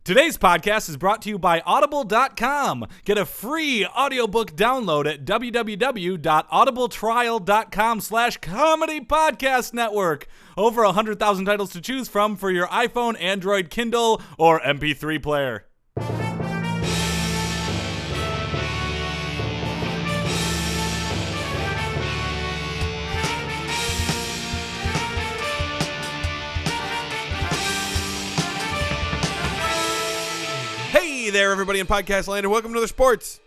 Today's podcast is brought to you by Audible.com. Get a free audiobook download at www.audibletrial.com/comedy podcast network. Over 100,000 titles to choose from for your iPhone, Android, Kindle, or MP3 player. Hey there, everybody in podcast land, and welcome to the Sports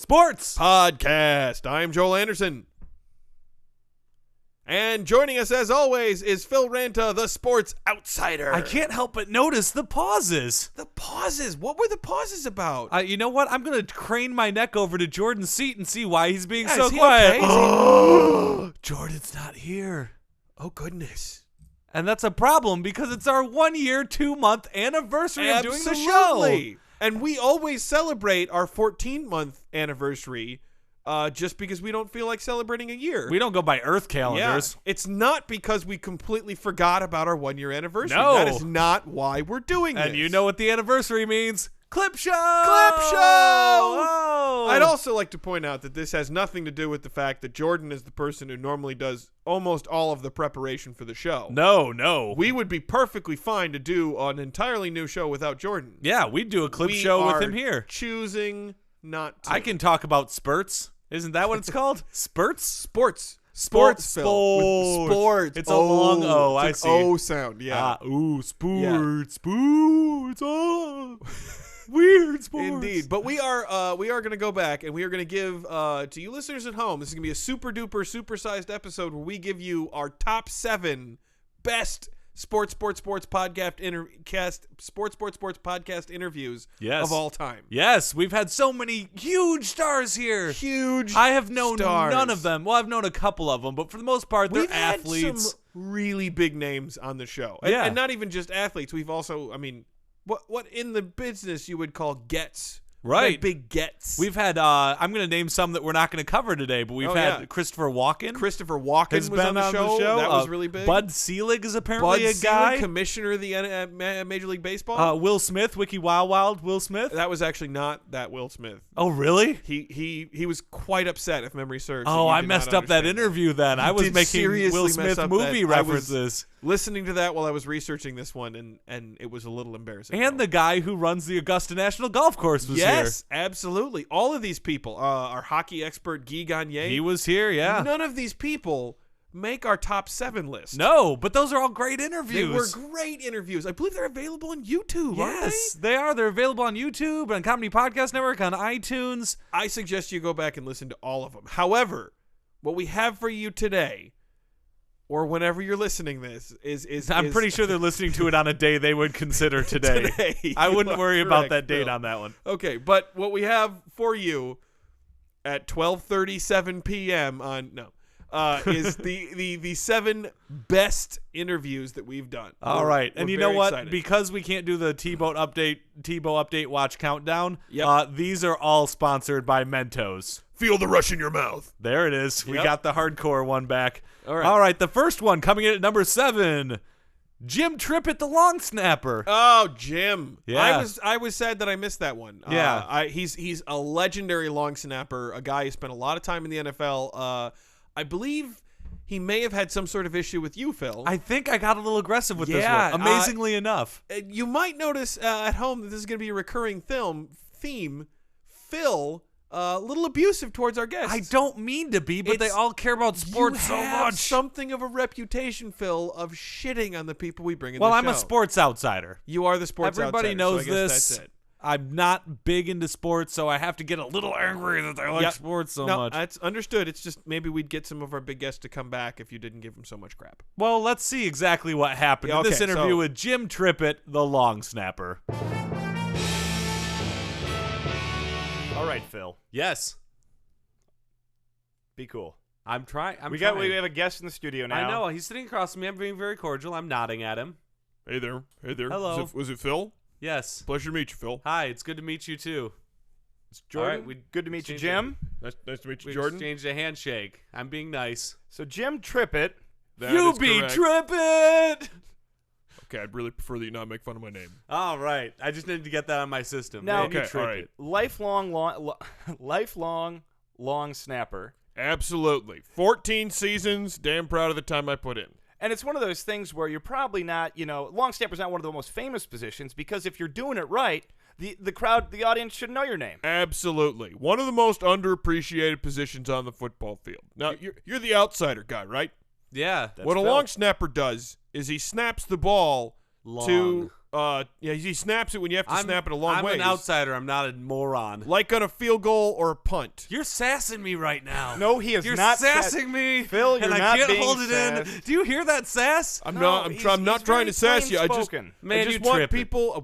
Podcast. I'm Joel Anderson. And joining us, as always, is Phil Ranta, the sports outsider. I can't help but notice the pauses. The pauses? What were the pauses about? You know what? I'm going to crane my neck over to Jordan's seat and see why he's being Yeah, so is he quiet. okay? Jordan's not here. Oh, goodness. And that's a problem because it's our 1 year, 2 month anniversary of doing the show. Absolutely. And we always celebrate our 14-month anniversary just because we don't feel like celebrating a year. We don't go by Earth calendars. Yeah. It's not because we completely forgot about our 1 year anniversary. No. That is not why we're doing this. And you know what the anniversary means? Clip show! Clip show! Oh! I'd also like to point out that this has nothing to do with the fact that Jordan is the person who normally does almost all of the preparation for the show. No. We would be perfectly fine to do an entirely new show without Jordan. Yeah, we'd do a clip We show with are him here. choosing not to. I can talk about spurts. Isn't that what it's called? Spurts? Sports, Phil. Sports. With sports. It's a long O, I it's see. an O sound, yeah. Sports. Oh. Weird sports. Indeed. But we are going to go back and we are going to give to you listeners at home, this is going to be a super duper supersized episode where we give you our top 7 best sports podcast interviews of all time. Yes, we've had so many huge stars here. Huge I have known stars. none of them. Well, I've known a couple of them, but for the most part, they're We've had athletes. some really big names on the show. Yeah. And not even just athletes. We've also, what in the business you would call gets. Right. Big gets. We've had, I'm going to name some that we're not going to cover today, but we've had Christopher Walken. Christopher Walken has was been on the show. That was really big. Bud Selig is apparently Bud a Selig, guy. commissioner of the Major League Baseball. Will Smith, Wiki Wild Wild, Will Smith. That was actually not that Will Smith. Oh, really? He was quite upset, if memory serves. Oh, I messed up that interview then. I was making seriously Will mess Smith up movie that. references. Listening to that while I was researching this one, and it was a little embarrassing. And the guy who runs the Augusta National Golf Course was here. Yes, absolutely. All of these people, our hockey expert Guy Gagné. He was here, yeah. None of these people make our top 7 list. No, but those are all great interviews. They were great interviews. I believe they're available on YouTube, aren't Yes, they are. They're available on YouTube, on Comedy Podcast Network, on iTunes. I suggest you go back and listen to all of them. However, what we have for you today, or whenever you're listening this, is I'm pretty sure they're listening to it on a day they would consider today. I wouldn't worry about that date on that one. Okay, but what we have for you at 12:37 p.m. is the 7 best interviews that we've done. All right, and you know what? Excited. Because we can't do the Tebow update watch countdown. Yep. These are all sponsored by Mentos. Feel the rush in your mouth. There it is. We Yep. got the hardcore one back. All right. All right. The first one coming in at number 7. Jim Trippett, the long snapper. Oh, Jim. Yeah. I was sad that I missed that one. Yeah. He's a legendary long snapper, a guy who spent a lot of time in the NFL. I believe he may have had some sort of issue with you, Phil. I think I got a little aggressive with this Yeah, one. Amazingly enough. You might notice at home that this is going to be a recurring theme. Phil, a little abusive towards our guests. I don't mean to be, but they all care about sports so You have much. something of a reputation, Phil, of shitting on the people we bring in Well, the I'm show. a sports outsider. You are the sports Everybody outsider, knows so I guess this. That's it. I'm not big into sports, so I have to get a little angry that they like Yep. sports so No, much. that's understood. It's just maybe we'd get some of our big guests to come back if you didn't give them so much crap. Well, let's see exactly what happened Yeah, in this okay, interview so- with Jim Trippett, the long snapper. All right, Phil. Yes. Be cool. I'm trying. We have a guest in the studio now. I know. He's sitting across from me. I'm being very cordial. I'm nodding at him. Hey there. Hello. Was it Phil? Yes. Pleasure to meet you, Phil. Hi. It's good to meet you, too. It's Jordan. All right, Good to meet you, exchanged Jim. Nice to meet you, We Jordan. exchanged a handshake. I'm being nice. So Jim Trippett. That you is be correct. Trippett! Okay, I'd really prefer that you not make fun of my name. All right. I just needed to get that on my system. Now- Man, you Okay, tripped all right. it. Lifelong long snapper. Absolutely. 14 seasons. Damn proud of the time I put in. And it's one of those things where you're probably not, long snapper's not one of the most famous positions because if you're doing it right, the crowd, the audience should know your name. Absolutely. One of the most underappreciated positions on the football field. Now, you're the outsider guy, right? Yeah. What a long snapper does is he snaps the ball to he snaps it when you have to snap it a long way. I'm an outsider. I'm not a moron. Like on a field goal or a punt. You're sassing me right now. No, he is You're not sassing me, Phil, you're and I not can't being hold it in. sassed. Do you hear that sass? I'm No, not. he's I'm not trying very to sass you. I just plain-spoken. Man, you want Trippett. people.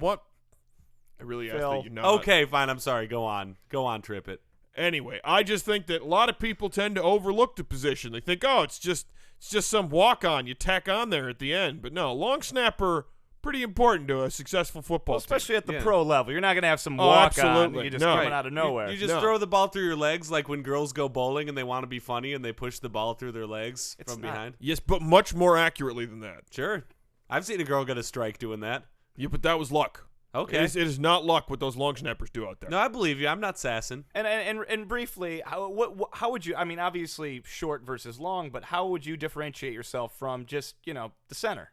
I really ask Phil. that you not. Okay, fine. I'm sorry. Go on, Trippett. Anyway, I just think that a lot of people tend to overlook the position. They think, oh, it's just some walk-on you tack on there at the end. But no, long snapper, pretty important to a successful football team. Especially at the Yeah. pro level. You're not going to have some Oh, walk-on absolutely. you just No. coming out of nowhere. You just No. throw the ball through your legs like when girls go bowling and they want to be funny and they push the ball through their legs It's from not. behind. Yes, but much more accurately than that. Sure. I've seen a girl get a strike doing that. Yeah, but that was luck. Okay. It is not luck what those long snappers do out there. No, I believe you. I'm not sassing. And briefly, how would you? I mean, obviously short versus long, but how would you differentiate yourself from just the center,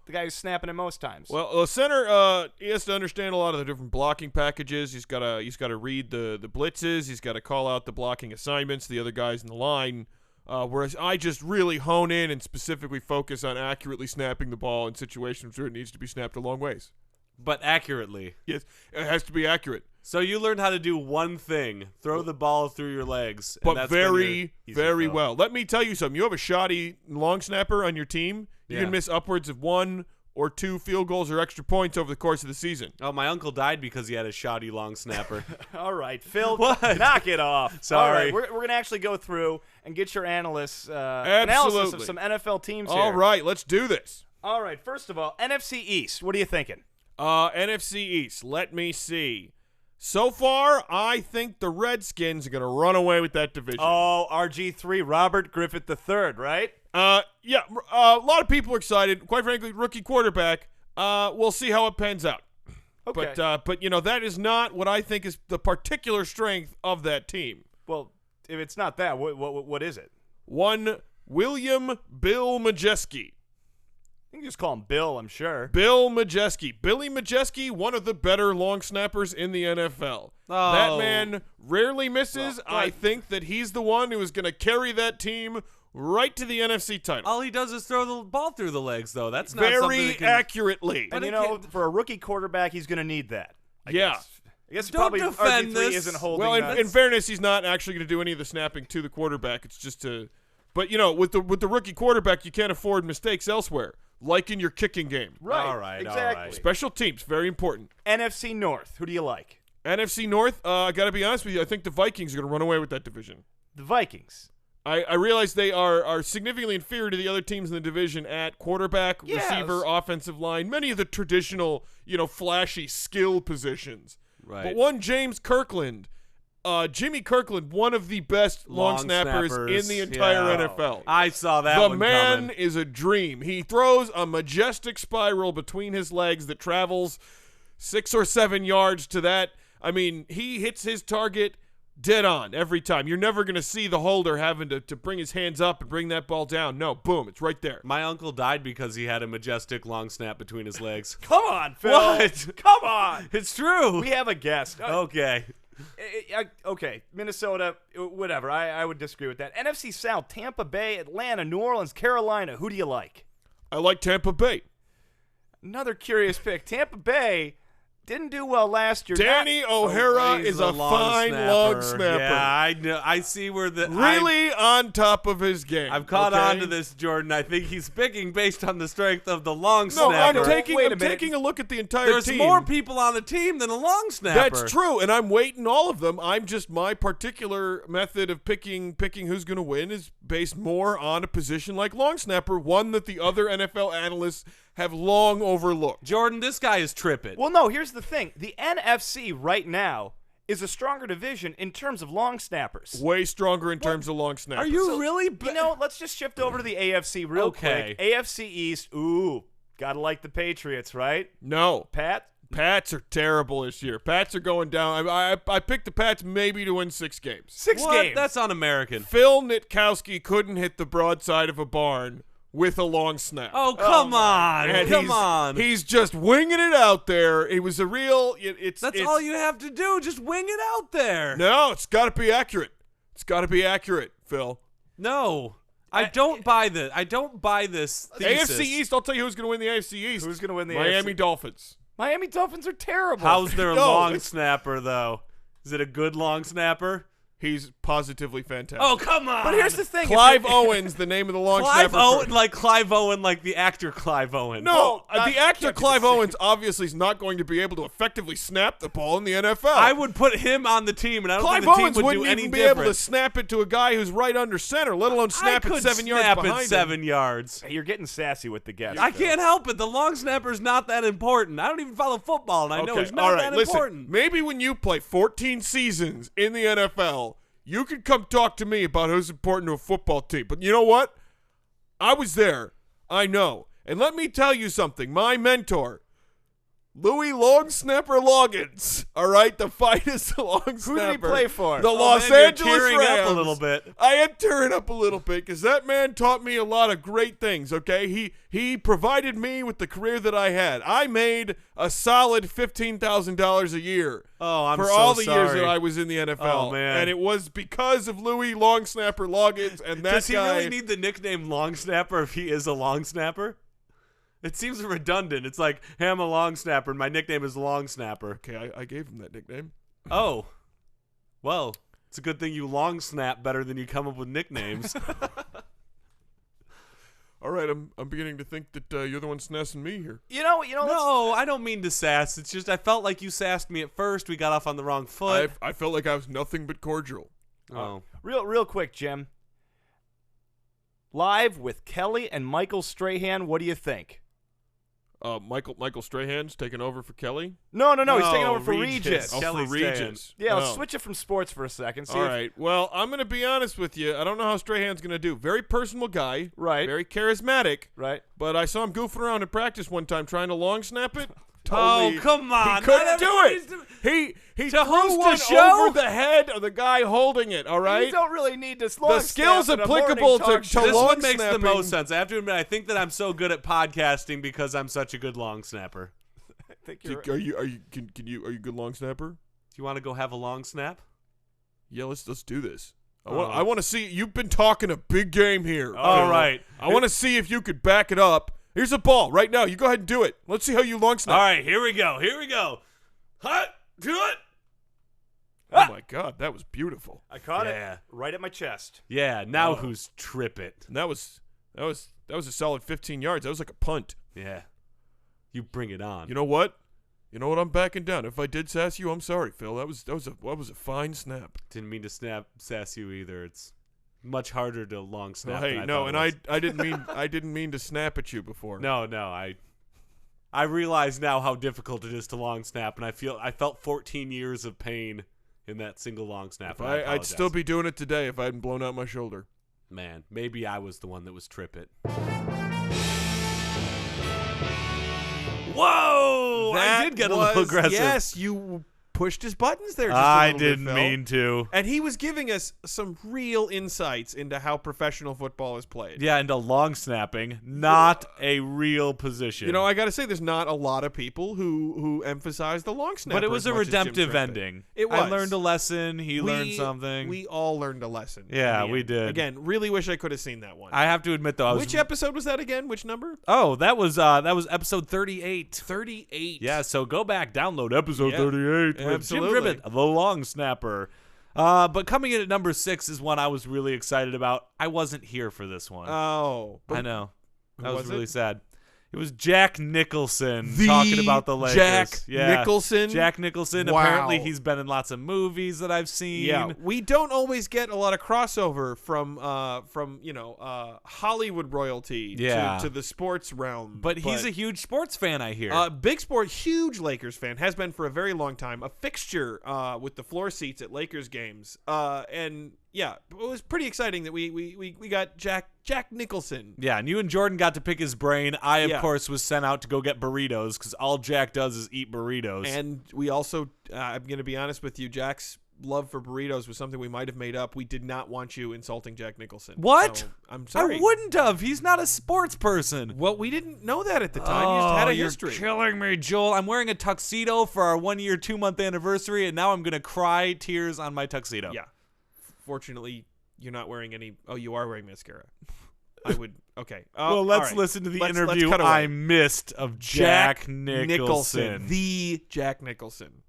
the guy who's snapping it most times? Well, the center, he has to understand a lot of the different blocking packages. He's got to read the blitzes. He's got to call out the blocking assignments, the other guys in the line. Whereas I just really hone in and specifically focus on accurately snapping the ball in situations where it needs to be snapped a long ways. But accurately. Yes, it has to be accurate. So you learned how to do one thing: throw the ball through your legs. And But that's been very, your very throw. well. Let me tell you something. You have a shoddy long snapper on your team, you Yeah. can miss upwards of 1 or 2 field goals or extra points over the course of the season. Oh, my uncle died because he had a shoddy long snapper. All right, Phil, What? knock it off. Sorry. All right, we're going to actually go through and get your analysis analysis of Absolutely. some NFL teams All here. right, let's do this. All right, first of all, NFC East. What are you thinking? NFC East, let me see. So far, I think the Redskins are going to run away with that division. Oh, RG3, Robert Griffith III, right? Yeah, a lot of people are excited. Quite frankly, rookie quarterback. We'll see how it pans out. Okay. But that is not what I think is the particular strength of that team. Well, if it's not that, what is it? One William Bill Majeski. You can just call him Bill, I'm sure. Bill Majeski. Billy Majeski, one of the better long snappers in the NFL. Oh. That man rarely misses. Well, I think that he's the one who is going to carry that team right to the NFC title. All he does is throw the ball through the legs, though. That's not something Very that can... accurately. And it for a rookie quarterback, he's going to need that. I Yeah. guess. I guess Don't probably defend RG3 this. isn't holding Well, that. in fairness, he's not actually going to do any of the snapping to the quarterback. It's just to, but with the rookie quarterback, you can't afford mistakes elsewhere, like in your kicking game. Right, All right, all exactly. right. Special teams, very important. NFC North, who do you like? NFC North, I got to be honest with you, I think the Vikings are going to run away with that division. The Vikings. I realize they are significantly inferior to the other teams in the division at quarterback, Yes. receiver, offensive line, many of the traditional, flashy skill positions. Right. But one James Kirkland, Jimmy Kirkland, one of the best long snappers in the entire Yeah. NFL. I saw that The one man coming. is a dream. He throws a majestic spiral between his legs that travels 6 or 7 yards to that. I mean, he hits his target dead on every time. You're never going to see the holder having to bring his hands up and bring that ball down. No, boom, it's right there. My uncle died because he had a majestic long snap between his legs. Come on, Phil. What? Come on. It's true. We have a guest. Okay. Okay, Minnesota, whatever. I would disagree with that. NFC South, Tampa Bay, Atlanta, New Orleans, Carolina. Who do you like? I like Tampa Bay. Another curious pick. Tampa Bay didn't do well last year. Danny O'Hara He's is a long fine snapper. long snapper. Yeah, I know. I see where the Really on top of his game. I've caught okay? on to this, Jordan. I think he's picking based on the strength of the long No, snapper. I'm taking Wait a minute. taking a look at the entire There's team. more people on the team than a long snapper. That's true, and I'm weighting all of them. I'm just my particular method of picking who's going to win is based more on a position like long snapper, one that the other NFL analysts have long overlooked. Jordan, this guy is Trippett. Well, no, here's the thing. The NFC right now is a stronger division in terms of long snappers. Way stronger in terms of long snappers. Are you really? Let's just shift over to the AFC real Okay. quick. AFC East, ooh, Gotta like the Patriots, right? No. Pat? Pats are terrible this year. Pats are going down. I picked the Pats maybe to win 6 games. 6 What? games. That's un-American. Phil Nitkowski couldn't hit the broadside of a barn with a long snap. Oh, come on. And Come on. He's just winging it out there. It was a real. It's all you have to do. Just wing it out there. No, it's got to be accurate. It's got to be accurate, Phil. No. I don't buy this. I don't buy this thesis. AFC East. I'll tell you who's going to win the AFC East. Who's going to win the Miami AFC? Dolphins. Miami Dolphins are terrible. How's their No, long it's- snapper, though? Is it a good long snapper? He's positively fantastic. Oh, come on. But here's the thing. Clive Owens, the name of the long Clive snapper. Owen, like Clive Owen, like the actor Clive Owen. No, Well, the actor can't be Clive the same. Owens obviously is not going to be able to effectively snap the ball in the NFL. I would put him on the team, and I don't Clive think the Owens team would wouldn't do any even be different. able to snap it to a guy who's right under center, let alone snap I it could 7 yards snap behind it him. 7 yards. You're getting sassy with the guess. I can't help it. The long snapper's not that important. I don't even follow football, and I know he's not all right, that listen, important. maybe when you play 14 seasons in the NFL, you can come talk to me about who's important to a football team. But you know what? I was there. I know. And let me tell you something. My mentor, Louis Long Snapper Loggins, all right, the finest long snapper. Who did he play for? The Oh, Los man, you're Angeles tearing Rams. up a little bit. I am tearing up a little bit because that man taught me a lot of great things, okay? He provided me with the career that I had. I made a solid $15,000 a year I'm for so all the years sorry. that I was in the NFL. Oh, man. And it was because of Louis Long Snapper Loggins and that Does he guy. really need the nickname long snapper if he is a long snapper? It seems redundant. It's like, hey, I'm a long snapper, and my nickname is long snapper. Okay, I gave him that nickname. Oh. Well, it's a good thing you long snap better than you come up with nicknames. All right, I'm beginning to think that you're the one snassing me here. You know. No, I don't mean to sass. It's just I felt like you sassed me at first. We got off on the wrong foot. I felt like I was nothing but cordial. Oh. Real quick, Jim. Live with Kelly and Michael Strahan. What do you think? Michael Strahan's taking over for Kelly. No. He's taking No, over for Regis. Regis. Oh, Kelly's for Regis. staying. Yeah, Oh. let's switch it from sports for a second. See All if- right. Well, I'm going to be honest with you. I don't know how Strahan's going to do. Very personal guy. Right. Very charismatic. Right. But I saw him goofing around in practice one time trying to long snap it. Oh, come on. He couldn't Not do everybody's it. doing- He To threw host a one show? over the head of the guy holding it, all right? You don't really need this The long skills snap in a applicable morning talk to show. This long one makes the snapping. most sense. I have to admit, I think that I'm so good at podcasting because I'm such a good long snapper. I think Do you're you- Are you are you a good long snapper? Do you want to go have a long snap? Yeah, let's do this. Oh. I want to see. You've been talking a big game here. All Phil. right. I want to see if you could back it up. Here's a ball right now. You go ahead and do it. Let's see how you long snap. All right, here we go. Hut, do it. Oh my God, that was beautiful. I caught Yeah. it right at my chest. Yeah, now who's Trippett? And that was a solid 15 yards. That was like a punt. Yeah. You bring it on. You know what? I'm backing down. If I did sass you, I'm sorry, Phil. That was a fine snap. Didn't mean to sass you either. It's much harder to long snap. Hey, than no, thought and it was. I didn't mean to snap at you before. No, I realize now how difficult it is to long snap, and I felt 14 years of pain in that single long snap. and I I'd apologize. still be doing it today if I hadn't blown out my shoulder. Man, maybe I was the one that was Trippett. Whoa! I did get a little aggressive. Yes, you pushed his buttons there. Just a I little bit, didn't Phil. mean to. And he was giving us some real insights into how professional football is played. Yeah, into long snapping, not a real position. You know, I got to say, there's not a lot of people who emphasize the long snapper. but it was as a much as Jim redemptive Trippett. ending. It was. I learned a lesson. He learned something. We all learned a lesson. in Yeah, the we end. did. Again, really wish I could have seen that one. I have to admit, though, I was Which episode was that again? Which number? Oh, that was episode 38. 38. Yeah, so go back, download episode Yeah, 38 with absolutely. Jim Trippett, the long snapper. But coming in at number 6 is one I was really excited about. I wasn't here for this one. Oh. I know. That who was was really it? sad. It was Jack Nicholson The talking about the Lakers. Jack Yeah. Nicholson? Jack Nicholson. Wow. Apparently, he's been in lots of movies that I've seen. Yeah, we don't always get a lot of crossover from Hollywood royalty Yeah. to the sports realm. But he's a huge sports fan, I hear. big sport, huge Lakers fan, has been for a very long time, a fixture with the floor seats at Lakers games. And it was pretty exciting that we got Jack Nicholson. Yeah, and you and Jordan got to pick his brain. I, of Yeah. course, was sent out to go get burritos because all Jack does is eat burritos. And we also, I'm going to be honest with you, Jack's love for burritos was something we might have made up. We did not want you insulting Jack Nicholson. What? So, I'm sorry. I wouldn't have. He's not a sports person. Well, we didn't know that at the time. You just had a you're history. killing me, Joel. I'm wearing a tuxedo for our 1 year, 2 month anniversary, and now I'm going to cry tears on my tuxedo. Yeah. Fortunately, you're not wearing any. Oh, you are wearing mascara. I would. Okay. Well, all let's right. listen to the Let's interview cut away. I missed of Jack Nicholson. The Jack Nicholson.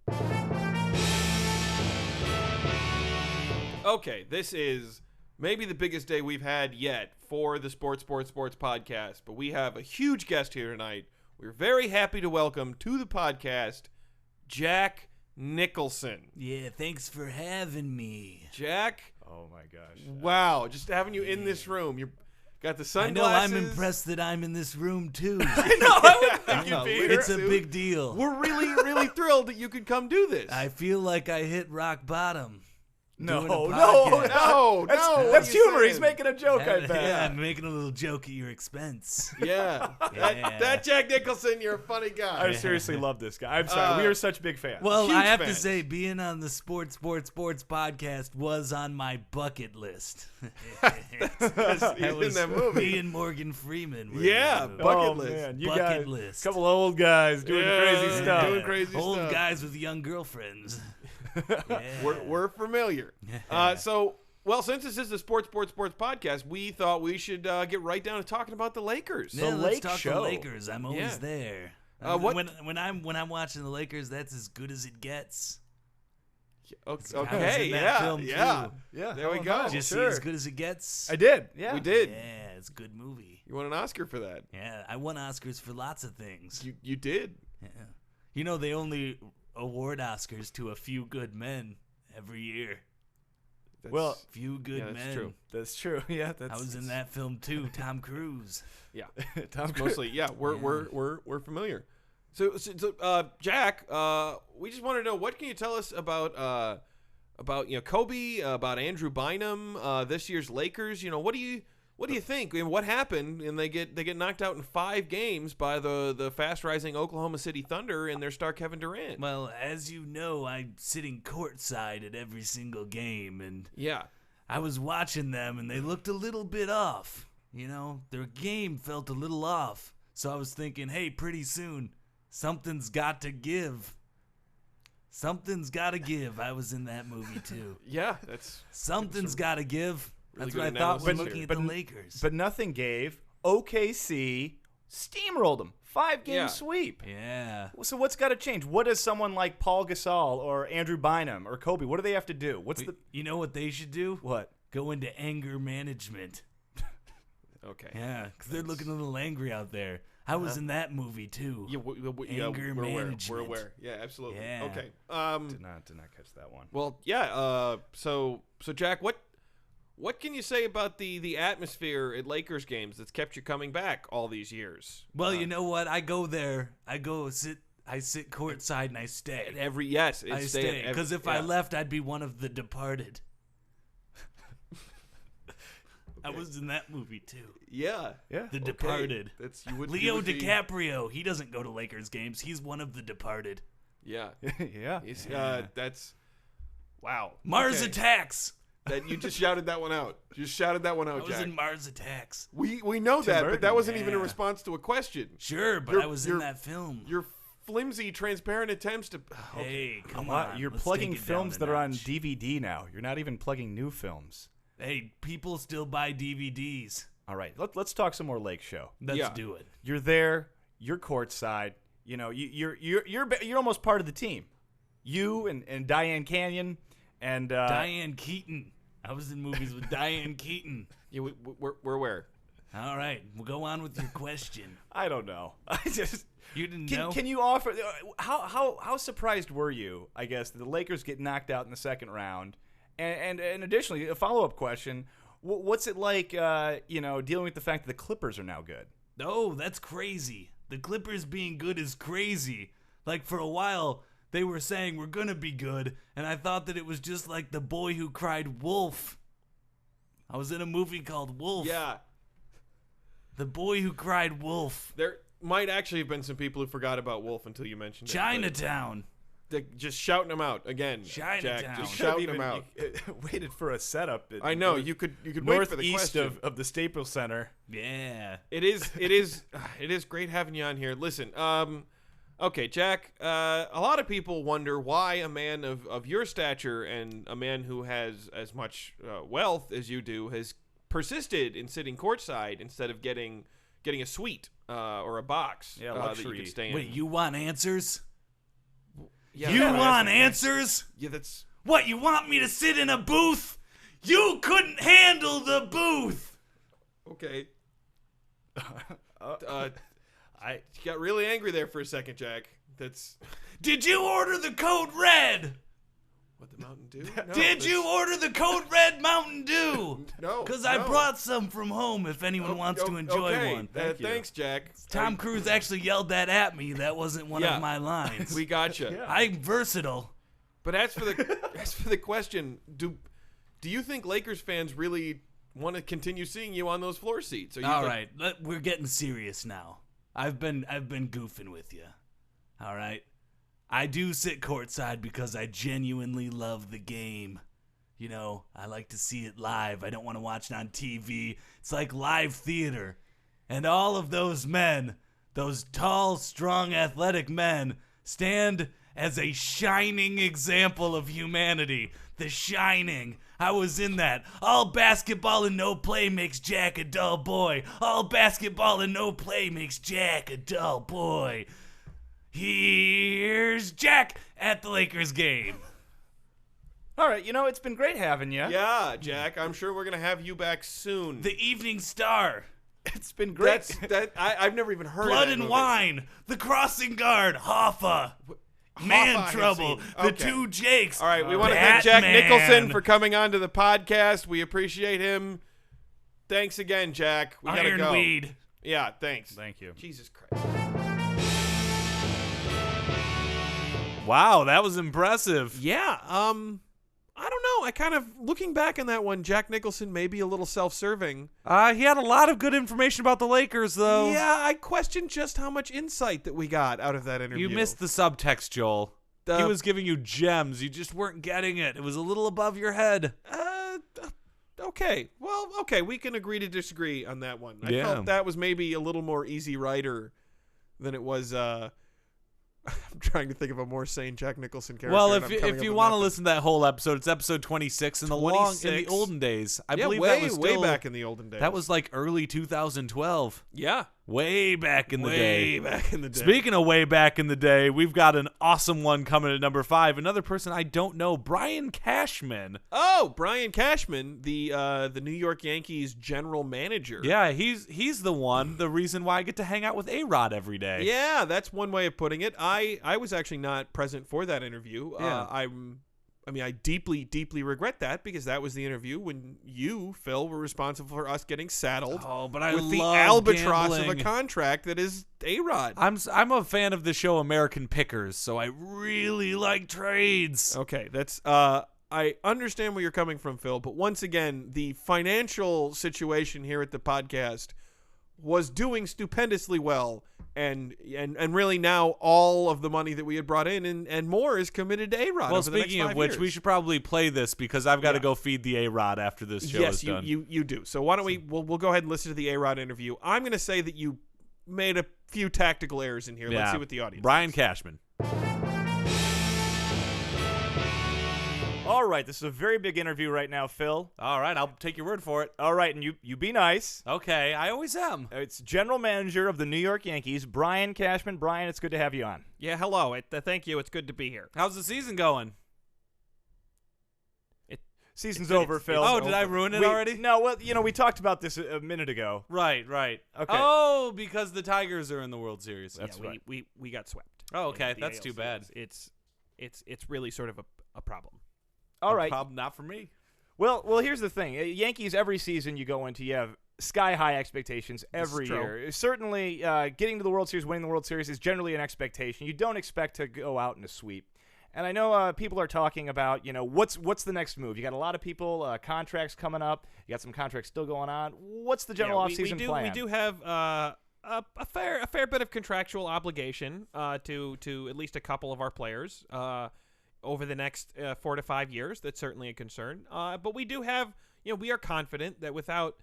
Okay, this is maybe the biggest day we've had yet for the Sports podcast, but we have a huge guest here tonight. We're very happy to welcome to the podcast Jack Nicholson. Yeah, thanks for having me. Jack, Oh my gosh. wow, just having you in this room. You got the I know sunglasses. I'm impressed that I'm in this room too. I wouldn't think you'd be here. It's a big deal. We're really thrilled that you could come do this. I feel like I hit rock bottom. No, doing a no, podcast. no, That's what that's are you humor. saying? He's making a joke, I bet. Yeah, I'm making a little joke at your expense. Yeah. Yeah. That Jack Nicholson, you're a funny guy. I seriously love this guy. I'm sorry. We are such big fans. Well, Huge I have to fans. say, being on the Sports podcast was on my bucket list. He's in that movie. Me and Morgan Freeman. Were Yeah, in the movie. bucket oh, list. Man, you Bucket guys, list. couple of old guys doing crazy Yeah, stuff. doing crazy Old stuff. guys with young girlfriends. Yeah. We're familiar. Well, since this is the Sports podcast, we thought we should get right down to talking about the Lakers. Yeah, let's Lake talk Show. the Lakers. I'm always Yeah. there. What- When I'm watching the Lakers, that's as good as it gets. Okay, I was in that film, yeah. too. Yeah, There we oh, go. no, Did you see sure. as good as it gets? I did. Yeah, We did. Yeah, it's a good movie. You won an Oscar for that. Yeah, I won Oscars for lots of things. You did. Yeah. You know, they only award Oscars to a few good men every year. That's, Well, Few good yeah, that's men. true. That's true. Yeah, that's. I was in that film too. Tom Cruise. Yeah. Tom Cruise. Mostly, yeah. We're familiar. So Jack, we just want to know, what can you tell us about Kobe, about Andrew Bynum, this year's Lakers? What do you think? I mean, what happened? And they get knocked out in 5 games by the fast rising Oklahoma City Thunder and their star Kevin Durant. Well, as you know, I'm sitting courtside at every single game, and Yeah. I was watching them, and they looked a little bit off. Their game felt a little off. So I was thinking, hey, pretty soon, something's got to give. Something's got to give. I was in that movie, too. Yeah, that's Something's got to give. really That's what I good thought when analysis looking here. at But- the Lakers. But nothing gave. OKC steamrolled them. 5-game Yeah. sweep. Yeah. So what's got to change? What does someone like Paul Gasol or Andrew Bynum or Kobe? What do they have to do? What's the You know what they should do? what? Go into anger management. okay. Yeah, because they're looking a little angry out there. I was in that movie, too. Yeah, Anger we're aware. management. We're aware. Yeah, absolutely. Yeah. Okay. Did not catch that one. Well, yeah. So Jack, what can you say about the atmosphere at Lakers games that's kept you coming back all these years? Well, you know what? I go there. I sit courtside and I stay. I stay. Because if I left, I'd be one of the departed. I was in that movie, too. yeah, Yeah. The Departed. That's you would Leo you would be- DiCaprio, he doesn't go to Lakers games. He's one of the departed. Yeah, yeah. that's wow. Mars Okay. Attacks. That you just shouted that one out. You just shouted that one I out, was Jack. in Mars Attacks. We know that, but that Burton, wasn't even a yeah. response to a question. Sure, but You're- I was in you're- that film. Your flimsy, transparent attempts to. Hey, come Wow, on. you're let's plugging take it down films a that are on notch. DVD now. You're not even plugging new films. Hey, people still buy DVDs. All right, let's talk some more Lake Show. Let's Yeah. do it. You're there. You're courtside. You're almost part of the team. You and Diane Canyon and Diane Keaton. I was in movies with Diane Keaton. Yeah, we're aware. All right, we'll go on with your question. I don't know. I just You didn't know? can you offer how surprised were you? I guess that the Lakers get knocked out in the second round, and additionally a follow-up question: what's it like? Dealing with the fact that the Clippers are now good. Oh, that's crazy. The Clippers being good is crazy. Like, for a while, they were saying we're going to be good, and I thought that it was just like the boy who cried wolf I was in a movie called Wolf. Yeah. The Boy Who Cried Wolf. There might actually have been some people who forgot about Wolf until you mentioned it. Chinatown. Just shouting them out again. Chinatown. Jack, just You shouting them out. Waited for a setup. I know you could wait for the northeast question. of the Staples Center. Yeah. It is great having you on here. Listen, okay, Jack. A lot of people wonder why a man of your stature and a man who has as much wealth as you do has persisted in sitting courtside instead of getting a suite or a box that you luxury. can stay in. Wait, you want answers? Yeah, You that's- want answers? Yeah, that's What, you want me to sit in a booth? You couldn't handle the booth. okay. You got really angry there for a second, Jack. That's Did you order the Code Red? what the Mountain Dew. No, Did you order the Code Red Mountain Dew? No, Because I no. brought some from home if anyone wants to enjoy okay. one. Thanks, Jack. Tom Cruise actually yelled that at me. That wasn't one Yeah. of my lines. We gotcha. I'm versatile. But as for the question, do you think Lakers fans really want to continue seeing you on those floor seats? Are you All right, we're getting serious now. I've been goofing with you. All right, I do sit courtside because I genuinely love the game. You know, I like to see it live. I don't want to watch it on TV. It's like live theater. And all of those men, those tall, strong, athletic men, stand as a shining example of humanity. The Shining. I was in that. All basketball and no play makes Jack a dull boy. All basketball and no play makes Jack a dull boy. Here's Jack at the Lakers game. All right, it's been great having you. Yeah, Jack. I'm sure we're gonna have you back soon. The Evening Star. It's been great. I've never even heard Blood of that and movie. Wine. The Crossing Guard. Hoffa. Man Hoffa, I have Trouble. seen. The Okay. Two Jakes. All right, we want to thank Jack Batman. Nicholson for coming on to the podcast. We appreciate him. Thanks again, Jack. We gotta go. Ironweed. Yeah, thanks. Thank you. Jesus Christ. Wow, that was impressive. Yeah, I don't know. I kind of, looking back on that one, Jack Nicholson may be a little self-serving. He had a lot of good information about the Lakers, though. Yeah, I question just how much insight that we got out of that interview. You missed the subtext, Joel. He The- was giving you gems. You just weren't getting it. It was a little above your head. Okay. Well, okay. We can agree to disagree on that one. I Yeah. felt that was maybe a little more easy rider than it was. I'm trying to think of a more sane Jack Nicholson character. Well, and I'm coming if up you with want to nothing. listen to that whole episode, it's episode 26 in the in the 26. olden days. I yeah, believe way, that was way still, back in the olden days. That was like early 2012. yeah, Way back in the day. way back in the day. Speaking of way back in the day, we've got an awesome one coming at number 5. Another person I don't know, Brian Cashman. Oh, Brian Cashman, the New York Yankees general manager. Yeah, he's the one. The reason why I get to hang out with A-Rod every day. Yeah, that's one way of putting it. I was actually not present for that interview. Yeah. I deeply, deeply regret that because that was the interview when you, Phil, were responsible for us getting saddled Oh, but I with the love albatross of gambling. a contract that is A-Rod. I'm a fan of the show American Pickers, so I really like trades. Okay, that's I understand where you're coming from, Phil, but once again, the financial situation here at the podcast was doing stupendously well, and really now all of the money that we had brought in and more is committed to A-Rod. Well, over the next speaking of 5 which, years. we should probably play this because I've got to Yeah. go feed the A-Rod after this show Yes, is done. you do. So why don't we'll go ahead and listen to the A-Rod interview. I'm going to say that you made a few tactical errors in here. Let's see what the audience. Brian thinks. Cashman. All right, this is a very big interview right now, Phil. All right, I'll take your word for it. All right, and you be nice. Okay, I always am. It's general manager of the New York Yankees, Brian Cashman. Brian, it's good to have you on. Yeah, hello. Thank you. It's good to be here. How's the season going? Season's over, Phil. Oh, did I ruin it already? No, well, we talked about this a minute ago. Right. Okay. Oh, because the Tigers are in the World Series. That's right. We got swept. Oh, okay. The That's AL too bad. Series. It's really sort of a problem. All right. Problem not for me. Well, here's the thing. Yankees, every season you go into, you have sky-high expectations every is true. year. Certainly, getting to the World Series, winning the World Series is generally an expectation. You don't expect to go out in a sweep. And I know people are talking about, what's the next move? You got a lot of people, contracts coming up. You got some contracts still going on. What's the general offseason plan? We do have a fair bit of contractual obligation to at least a couple of our players over the next 4 to 5 years. That's certainly a concern. But we do have, we are confident that without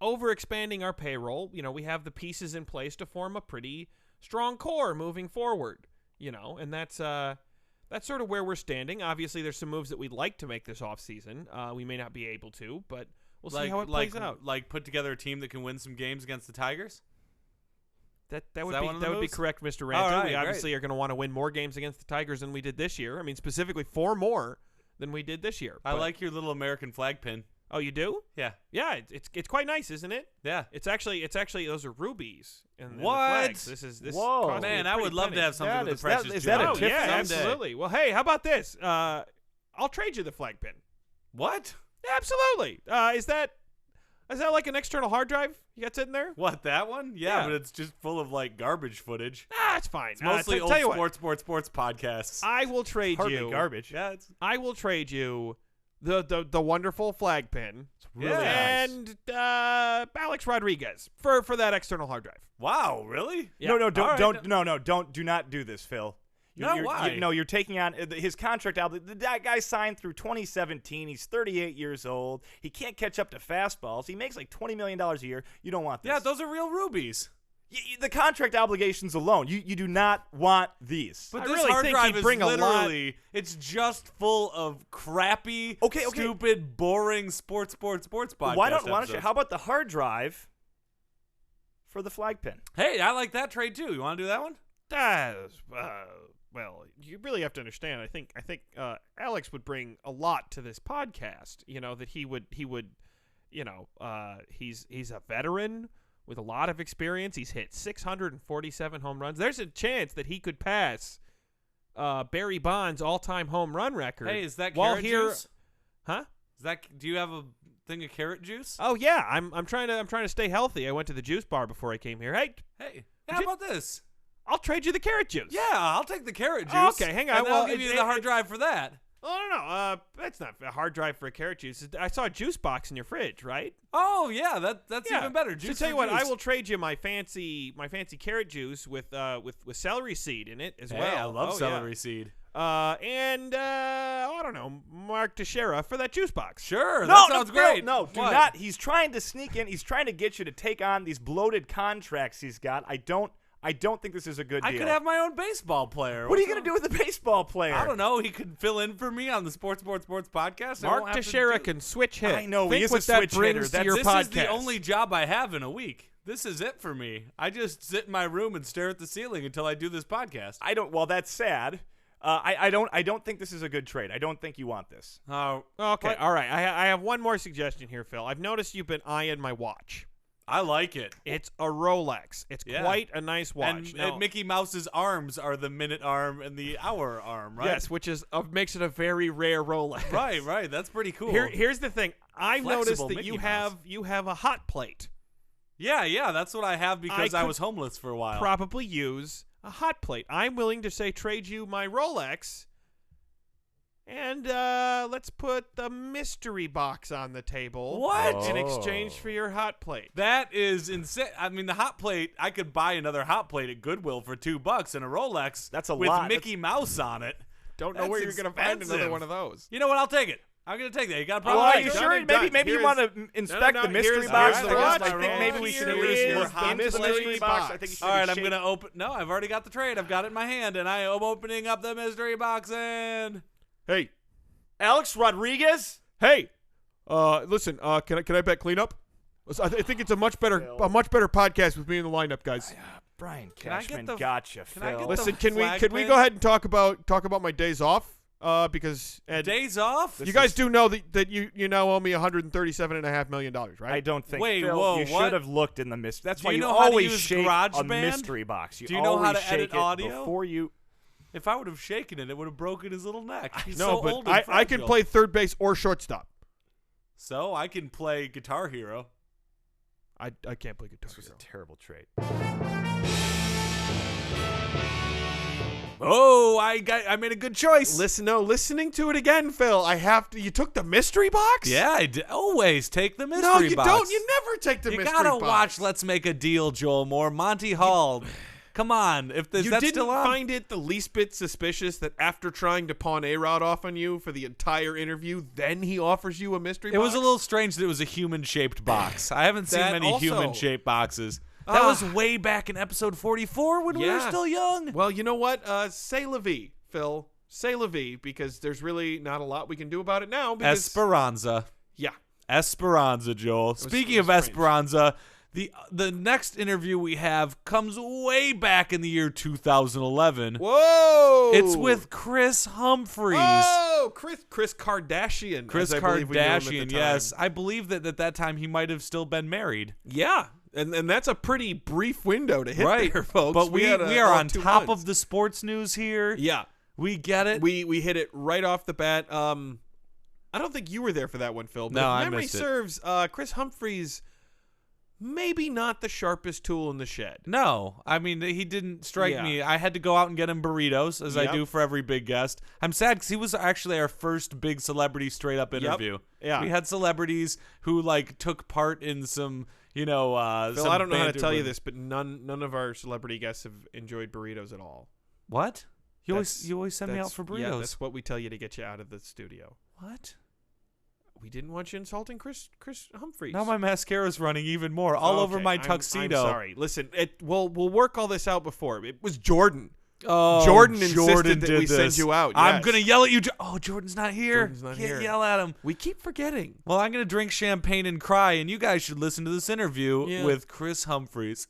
over-expanding our payroll, we have the pieces in place to form a pretty strong core moving forward, and that's sort of where we're standing. Obviously, there's some moves that we'd like to make this offseason. We may not be able to, but we'll see how it plays out. Like put together a team that can win some games against the Tigers? That would be correct, Mr. Ranta. Right, we obviously are going to want to win more games against the Tigers than we did this year. I mean, specifically 4 more than we did this year. I like your little American flag pin. Oh, you do? Yeah. Yeah, it's quite nice, isn't it? Yeah. It's actually those are rubies. In the What? flags. This Whoa. cost me Man, a I pretty would love penny. to have something with the precious is that a gem. Oh, tip yeah, someday? absolutely. Well, hey, how about this? I'll trade you the flag pin. What? Absolutely. Is that like an external hard drive you got sitting there? What, that one? Yeah, Yeah. but it's just full of like garbage footage. It's fine. It's mostly tell old you what, sports podcasts. I will trade Hardly you garbage. Yeah, it's I will trade you the wonderful flag pin really nice. and Alex Rodriguez for that external hard drive. Wow, really? Yeah. No, All right. do not do this, Phil. Why? You're taking on his contract. That guy signed through 2017. He's 38 years old. He can't catch up to fastballs. He makes like $20 million a year. You don't want this. Yeah, those are real rubies. The contract obligations alone. You do not want these. But I this really hard think drive he'd is bring a lot- literally, it's just full of crappy, Okay. stupid, boring sports podcasts. Why don't you? episodes. How about the hard drive for the flag pin? Hey, I like that trade too. You want to do that one? Well, you really have to understand. I think Alex would bring a lot to this podcast. That he would. He's a veteran with a lot of experience. He's hit 647 home runs. There's a chance that he could pass Barry Bonds' all-time home run record. Hey, is that while carrot here? juice? Huh? Do you have a thing of carrot juice? Oh yeah, I'm trying to stay healthy. I went to the juice bar before I came here. Hey, How about this? I'll trade you the carrot juice. Yeah, I'll take the carrot juice. Oh, okay, hang on. And then Well, I'll give you the hard drive for that. Oh no, that's not a hard drive for a carrot juice. I saw a juice box in your fridge, right? Oh yeah, that's Yeah. even better. So Juice tell you for what, I juice. will trade you my fancy carrot juice with celery seed in it as Hey, well. I love Oh, celery seed. And I don't know, Mark Teixeira for that juice box. Sure, No, that sounds Phil, great. No, do What? not. He's trying to sneak in. He's trying to get you to take on these bloated contracts he's got. I don't think this is a good deal. I could have my own baseball player. What are you going to do with the baseball player? I don't know. He could fill in for me on the Sports podcast. I Mark won't have to Teixeira do- can switch hit. I know, he Think is a what that switch brings hitter. to That's- your This podcast. is the only job I have in a week. This is it for me. I just sit in my room and stare at the ceiling until I do this podcast. I don't. Well, that's sad. I don't think this is a good trade. I don't think you want this. Okay, What? all right. I have one more suggestion here, Phil. I've noticed you've been eyeing my watch. I like it. It's a Rolex. It's Yeah. quite a nice watch. And, Now- and Mickey Mouse's arms are the minute arm and the hour arm, right? Yes, which is makes it a very rare Rolex. Right. That's pretty cool. Here's the thing. I've noticed Flexible that Mickey you have a hot plate. Yeah. That's what I have because I could was homeless for a while. Probably use a hot plate. I'm willing to trade you my Rolex. And let's put the mystery box on the table. What? In exchange for your hot plate. That is insane. I mean, the hot plate, I could buy another hot plate at Goodwill for $2 and a Rolex That's a with lot. Mickey Mouse on it. Don't know That's where you're going to find another expensive. one of those. You know what? I'll take it. I'm going to take that. You got a Well, problem? are with you that? sure? done, done. Maybe you Here's- want to inspect no, the mystery here's- box here's for the us. watch. I think maybe we should Here at least is look the into the mystery mystery box. box. I think you should All right, be I'm going shaking- to open. No, I've already got the trade. I've got it in my hand, and I am opening up the mystery box and. Hey, Alex Rodriguez. hey, listen, can I bet cleanup? I think it's a much better podcast with me in the lineup, guys. Brian I get Cashman, the- gotcha, can I Phil. get Listen, the can we flag go pin? ahead and talk about my days off? Because Ed, Days off? you guys do know that you now owe me $137.5 million, right? I don't think. Wait, Phil, whoa, you what? should have looked in the mystery. That's Do why you you know how to always use shake a GarageBand? mystery box. Do you know how always to shake edit it audio? before you? If I would have shaken it, it would have broken his little neck. He's no, so but old and I can fragile. play third base or shortstop. So I can play Guitar Hero. I can't play Guitar This was a Hero. terrible trade. Oh, I made a good choice. Listening to it again, Phil. I have to. You took the mystery box? Yeah, I always take the mystery No, you box. don't. You never take the You mystery gotta box. watch Let's Make a Deal, Joel Moore. Monty Hall. Come on. If You that's didn't still on. find it the least bit suspicious that after trying to pawn A-Rod off on you for the entire interview, then he offers you a mystery It box? was a little strange that it was a human-shaped box. I haven't seen That many also- human-shaped boxes. That was way back in episode 44 when we were Yeah. still young. Well, you know what? Say la vie, Phil. Say la vie, because there's really not a lot we can do about it now. Because, Esperanza. yeah. Esperanza, Joel. Speaking it of was strange. Esperanza, the next interview we have comes way back in the year 2011. Whoa! It's with Kris Humphries. Oh, Kris Kardashian. Chris as I believe we knew him at the Kardashian, time. yes. I believe that at that time he might have still been married. Yeah. And that's a pretty brief window to hit Right. there, folks. But we had are on 2 top months. of the sports news here. Yeah. We get it. We hit it right off the bat. I don't think you were there for that one, Phil. But No, if I memory missed it. serves, Kris Humphries, maybe not the sharpest tool in the shed. No, I mean, he didn't strike Yeah. me. I had to go out and get him burritos, as I Yep. do for every big guest. I'm sad because he was actually our first big celebrity straight-up interview. Yeah. We had celebrities who, took part in some, Phil, some I don't know how to banter tell you with- this, but none of our celebrity guests have enjoyed burritos at all. What? You That's- always send me out That's- for burritos. Yeah, that's what we tell you to get you out of the studio. What? We didn't want you insulting Kris Humphries. Now my mascara's running even more all over Okay, my I'm tuxedo. sorry. Listen, we'll work all this out before. It was Jordan. Oh, Jordan insisted that did we send this. you out, I'm yes. gonna yell at you. Oh, Jordan's not here. Jordan's not Can't here. yell at him. We keep forgetting. Well, I'm gonna drink champagne and cry, and you guys should listen to this interview Yeah. with Kris Humphries.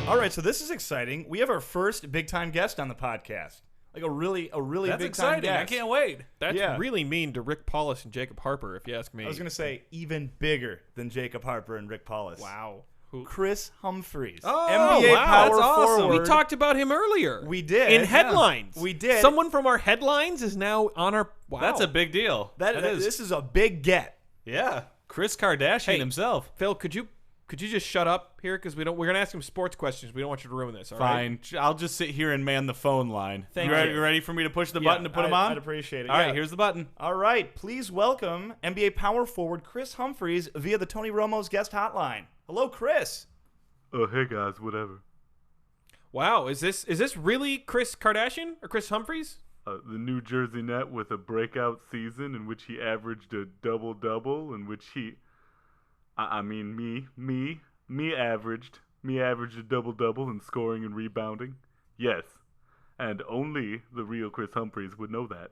All right, so this is exciting. We have our first big time guest on the podcast. Like a really big time guest. wait. That's Yeah. really mean to Rick Paulus and Jacob Harper, if you ask me. I was gonna say even bigger than Jacob Harper and Rick Paulus. Wow. Who? Kris Humphries. Oh, NBA wow, power that's awesome. forward. We talked about him earlier. We did. In Yeah. headlines. We did. Someone from our headlines is now on our. Wow. That's a big deal. This is a big get. Yeah. Kris Kardashian Hey. himself. Phil, could you just shut up here, because we're gonna ask him sports questions. We don't want you to ruin this. All right? Fine. I'll just sit here and man the phone line. Thank you. you. Ready for me to push the Yeah, button to put him on? I'd appreciate it. All yeah. right, here's the button. All right, please welcome NBA power forward Kris Humphries via the Tony Romo's guest hotline. Hello, Kris. Oh, hey guys, whatever. Wow. Is this really Kris Kardashian or Kris Humphries? The New Jersey Net with a breakout season in which he averaged a double-double, in which me averaged a double-double in scoring and rebounding. Yes, and only the real Kris Humphries would know that.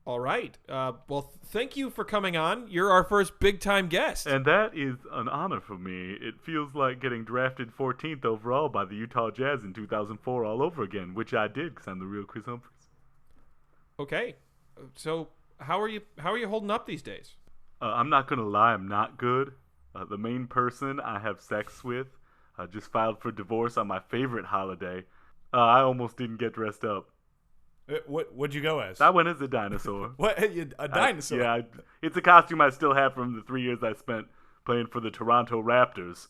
All right. Well, thank you for coming on. You're our first big-time guest. And that is an honor for me. It feels like getting drafted 14th overall by the Utah Jazz in 2004 all over again, which I did because I'm the real Kris Humphries. Okay. So how are you holding up these days? I'm not going to lie, I'm not good. The main person I have sex with just filed for divorce on my favorite holiday. I almost didn't get dressed up. What'd you go as? I went as a dinosaur. What? A dinosaur? It's a costume I still have from the 3 years I spent playing for the Toronto Raptors.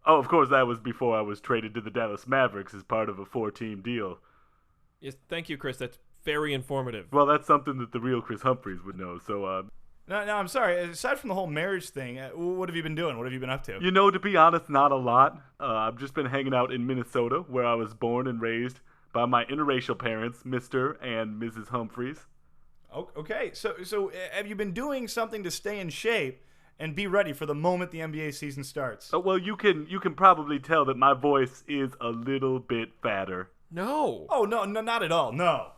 Oh, of course, that was before I was traded to the Dallas Mavericks as part of a 4-team deal. Yes, thank you, Kris. That's very informative. Well, that's something that the real Kris Humphries would know. So, No, I'm sorry. Aside from the whole marriage thing, what have you been doing? What have you been up to? you know, to be honest, not a lot. I've just been hanging out in Minnesota, where I was born and raised by my interracial parents, Mr. and Mrs. Humphries. Okay, so have you been doing something to stay in shape and be ready for the moment the NBA season starts? Well, you can probably tell that my voice is a little bit fatter. No. Oh, no, not at all. No.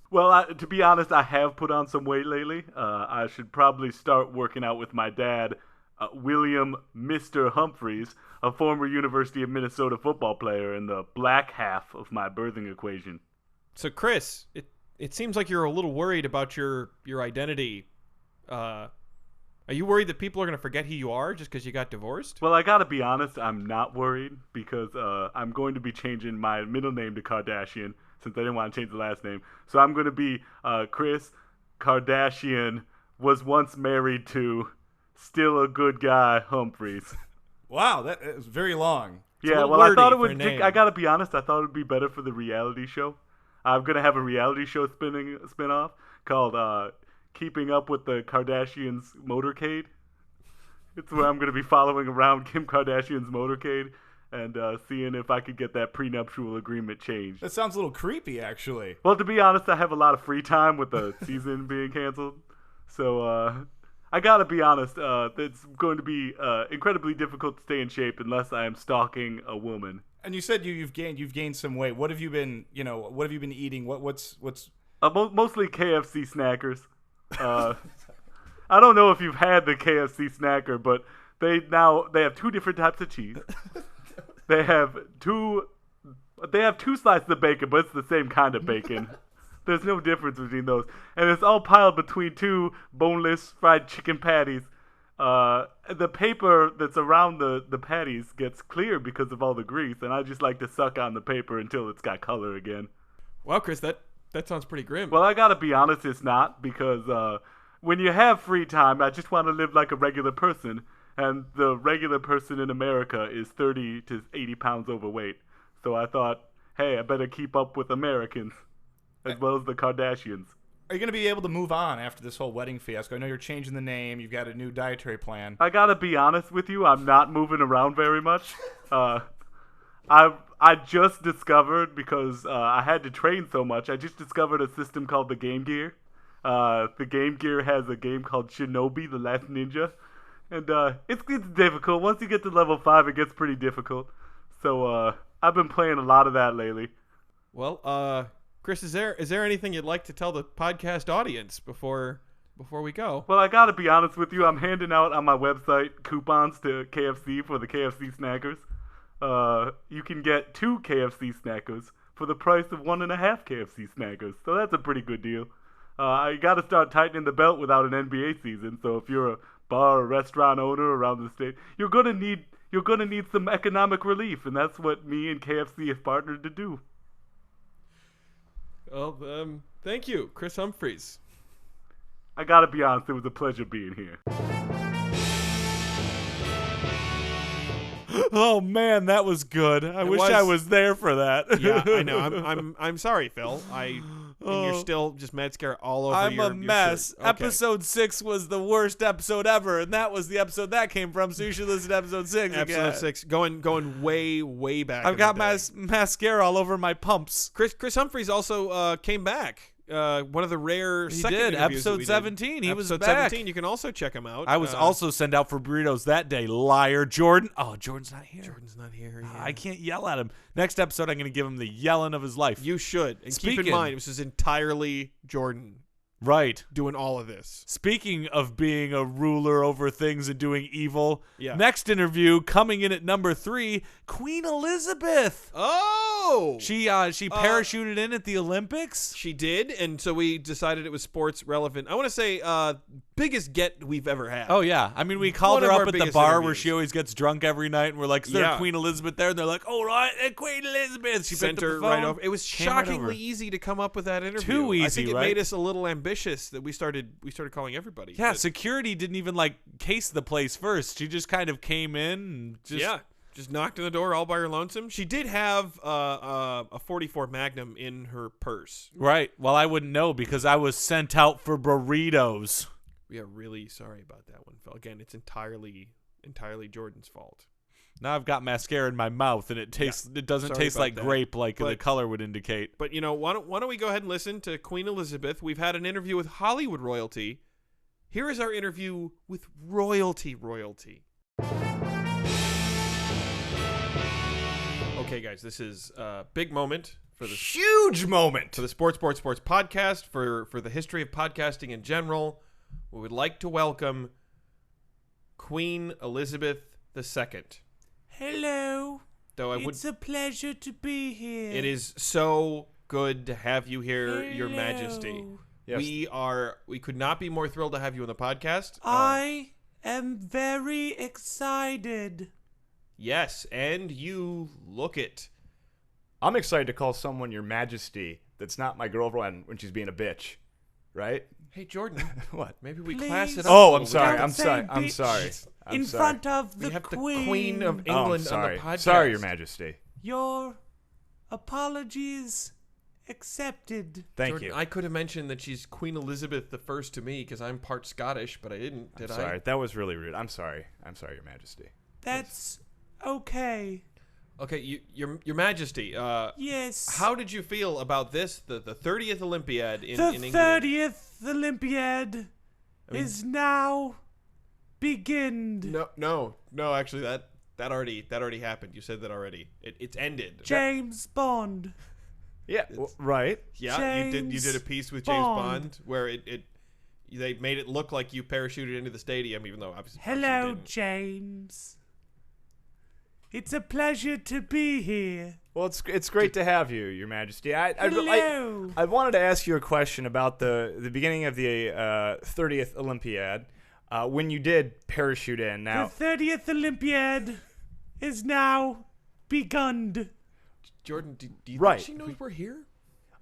Well, to be honest, I have put on some weight lately. I should probably start working out with my dad, William Mr. Humphries, a former University of Minnesota football player and the black half of my birthing equation. So, Kris, it seems like you're a little worried about your identity. Are you worried that people are going to forget who you are just because you got divorced? Well, I gotta be honest, I'm not worried because I'm going to be changing my middle name to Kardashian since I didn't want to change the last name. So I'm going to be Kris Kardashian, was once married to, still a good guy, Humphries. Wow, that is very long. a Yeah, little well, I wordy thought it for a would. name. I gotta be honest. I thought it would be better for the reality show. I'm gonna have a reality show spin-off called "Keeping Up with the Kardashians' Motorcade." It's where I'm gonna be following around Kim Kardashian's motorcade and seeing if I could get that prenuptial agreement changed. That sounds a little creepy, actually. Well, to be honest, I have a lot of free time with the season being canceled, so I gotta be honest. It's going to be incredibly difficult to stay in shape unless I am stalking a woman. And you said you've gained some weight. What have you been eating? What's Mostly KFC snackers. I don't know if you've had the KFC snacker, but they have two different types of cheese. They have two slices of bacon, but it's the same kind of bacon. There's no difference between those. And it's all piled between two boneless fried chicken patties. The paper that's around the patties gets clear because of all the grease, and I just like to suck on the paper until it's got color again. Wow, Chris, that sounds pretty grim. Well, I gotta be honest, it's not, because when you have free time, I just want to live like a regular person, and the regular person in America is 30 to 80 pounds overweight. So I thought, hey, I better keep up with Americans, as well as the Kardashians. Are you going to be able to move on after this whole wedding fiasco? I know you're changing the name. You've got a new dietary plan. I gotta be honest with you, I'm not moving around very much. I just discovered, because I had to train so much, I just discovered a system called the Game Gear. The Game Gear has a game called Shinobi, the Last Ninja. And it's difficult. Once you get to level 5, it gets pretty difficult. So I've been playing a lot of that lately. Well, Chris, is there anything you'd like to tell the podcast audience before we go? Well, I gotta be honest with you. I'm handing out on my website coupons to KFC for the KFC snackers. You can get 2 KFC snackers for the price of 1.5 KFC snackers. So that's a pretty good deal. I gotta start tightening the belt without an NBA season. So if you're a bar or restaurant owner around the state, you're gonna need some economic relief, and that's what me and KFC have partnered to do. Well, thank you, Kris Humphries. I gotta be honest, it was a pleasure being here. Oh man, that was good. I wish I was there for that. Yeah, I know. I'm sorry, Phil. And you're still just mad scare all over I'm your a mess. Your shirt. Okay. Episode 6 was the worst episode ever, and that was the episode that came from. So you should listen to episode 6. Episode again. 6, going way back. I've in got the day. mascara all over my pumps. Kris Humphries also came back. One of the rare He second did. interviews that Episode we did. 17. He was Episode back. 17. You can also check him out. I was also sent out for burritos that day. Liar, Jordan. Oh, Jordan's not here. Jordan's not here. Yeah. I can't yell at him. Next episode, I'm going to give him the yelling of his life. You should. And keep in Speaking- mind, this is entirely Jordan Right. doing all of this. Speaking of being a ruler over things and doing evil, Yeah. next interview coming in at number 3, Queen Elizabeth. Oh! She parachuted in at the Olympics. She did, and so we decided it was sports relevant. I want to say biggest get we've ever had. Oh yeah, I mean we called One her of up our at the biggest bar where interviews. she always gets drunk every night, and we're like, "Is there Yeah. Queen Elizabeth there?" And they're like, "Oh right, Queen Elizabeth." She Sent picked up her the phone, right over. It was came right shockingly over. easy to come up with that interview. Too I easy, think it right? made us a little ambitious that we started calling everybody. Yeah, But- security didn't even like case the place first. She just kind of came in and just knocked on the door all by her lonesome. She did have a 44 Magnum in her purse. Right. Well, I wouldn't know because I was sent out for burritos. We are really sorry about that one, Phil. Again, it's entirely Jordan's fault. Now I've got mascara in my mouth and it tastes. It doesn't Sorry taste about like that. grape like the But- color would indicate. But why don't we go ahead and listen to Queen Elizabeth? We've had an interview with Hollywood royalty. Here is our interview with royalty. Okay, guys, this is a big moment for the Huge moment. to the Sports podcast, for the history of podcasting in general. We would like to welcome Queen Elizabeth II. Hello. Though I would, It's a pleasure to be here. it is so good to have you here, Your Majesty. Hello. Yes. We could not be more thrilled to have you on the podcast. I am very excited. Yes, and you look it. I'm excited to call someone Your Majesty that's not my girlfriend when she's being a bitch. right? Hey, Jordan. What? Maybe we Please. class it up. Oh, a I'm little sorry. bit. I'm sorry. Don't I'm say sorry. bitch I'm in sorry. front of the We have Queen. the Queen of Oh, I'm England sorry. on the podcast. Sorry, Your Majesty. Your apologies accepted. Thank Jordan, you. I could have mentioned that she's Queen Elizabeth I to me because I'm part Scottish, but I didn't. Did Sorry, that was really rude. I'm sorry. I'm sorry, Your Majesty. That's okay. Okay, Your Majesty. Yes. How did you feel about this? The 30th Olympiad in the England. 30th Olympiad is now beginned. No. Actually, that already happened. You said that already. It's ended. James Bond. Yeah, right. Yeah, you did James a piece with James Bond. Bond where they made it look like you parachuted into the stadium, even though obviously you Hello, didn't. James. It's a pleasure to be here. Well, it's great to have you, Your Majesty. Hello. I wanted to ask you a question about the beginning of the 30th Olympiad when you did parachute in. Now, The 30th Olympiad is now begun. Jordan, do you Right. think she knows we're here?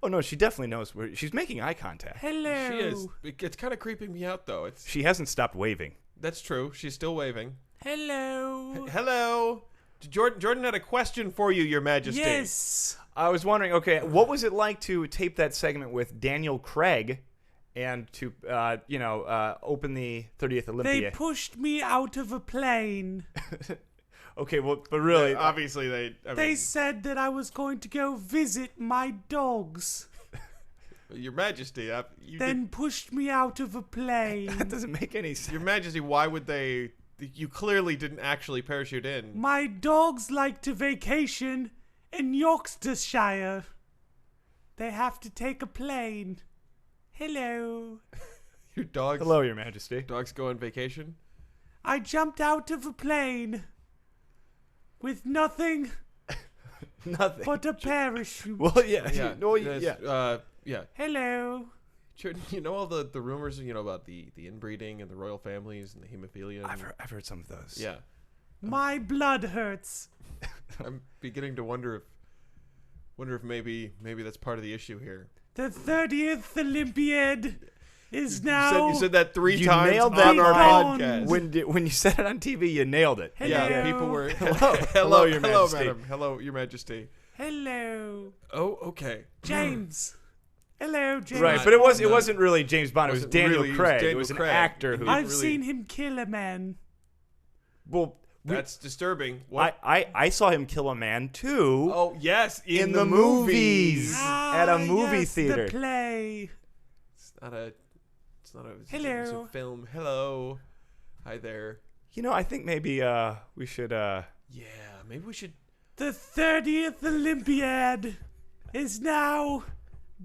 oh no, she definitely knows. She's making eye contact. Hello. She is. It's kind of creeping me out, though. She hasn't stopped waving. That's true. She's still waving. Hello. Hello. Jordan had a question for you, Your Majesty. Yes. I was wondering, okay, what was it like to tape that segment with Daniel Craig and to, open the 30th They Olympia? pushed me out of a plane. Okay, well, but really, Obviously, They said that I was going to go visit my dogs. Your Majesty, Then pushed me out of a plane. that doesn't make any sense. Your Majesty, why would they? You clearly didn't actually parachute in. My dogs like to vacation in Yorkshire. They have to take a plane. Hello. Your dogs. Hello, Your Majesty. Dogs go on vacation. I jumped out of a plane with nothing Nothing. but a parachute. Well, yeah. Yeah. Yeah. Hello. Jordan, you know all the rumors, about the inbreeding and the royal families and the hemophilia. I've heard some of those. Yeah. My blood hurts. I'm beginning to wonder if maybe that's part of the issue here. The 30th Olympiad is now. You said that three You times nailed on that our line. podcast. When you said it on TV, you nailed it. Hello. Yeah, people were. Hello, Your Majesty. madam. Hello, Your Majesty. Hello. Oh, okay. James. Hello, James. Right, but it wasn't really James Bond. It was Wasn't Daniel really, it was Craig. It Daniel was an Craig. actor who. I've really- seen him kill a man. Well, That's disturbing. What? I saw him kill a man too. Oh yes, in the movies. Ah, At a movie yes, theater. The play. It's not a. It's Hello. a film. Hello. Hi there. I think maybe we should. Yeah, maybe we should. The 30th Olympiad is now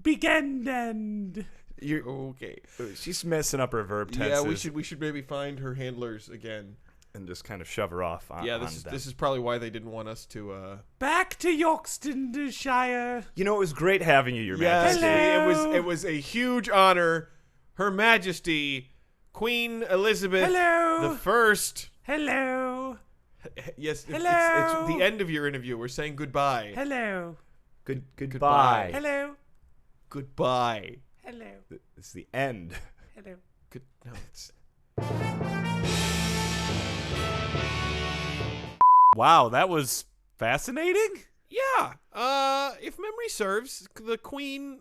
begun. Okay. She's messing up her verb tenses. Yeah, we should maybe find her handlers again. and just kind of shove her off. Yeah, this is probably why they didn't want us to. Back to Yorkshire. It was great having you, Your Yes, Majesty. Hello. it was a huge honor. Her Majesty, Queen Elizabeth Hello. the First. Hello. Yes, Hello. It's the end of your interview. We're saying goodbye. Hello. Goodbye. Hello. Goodbye. Hello. It's the end. Hello. Good. No, it's. Wow, that was fascinating. Yeah. If memory serves, the Queen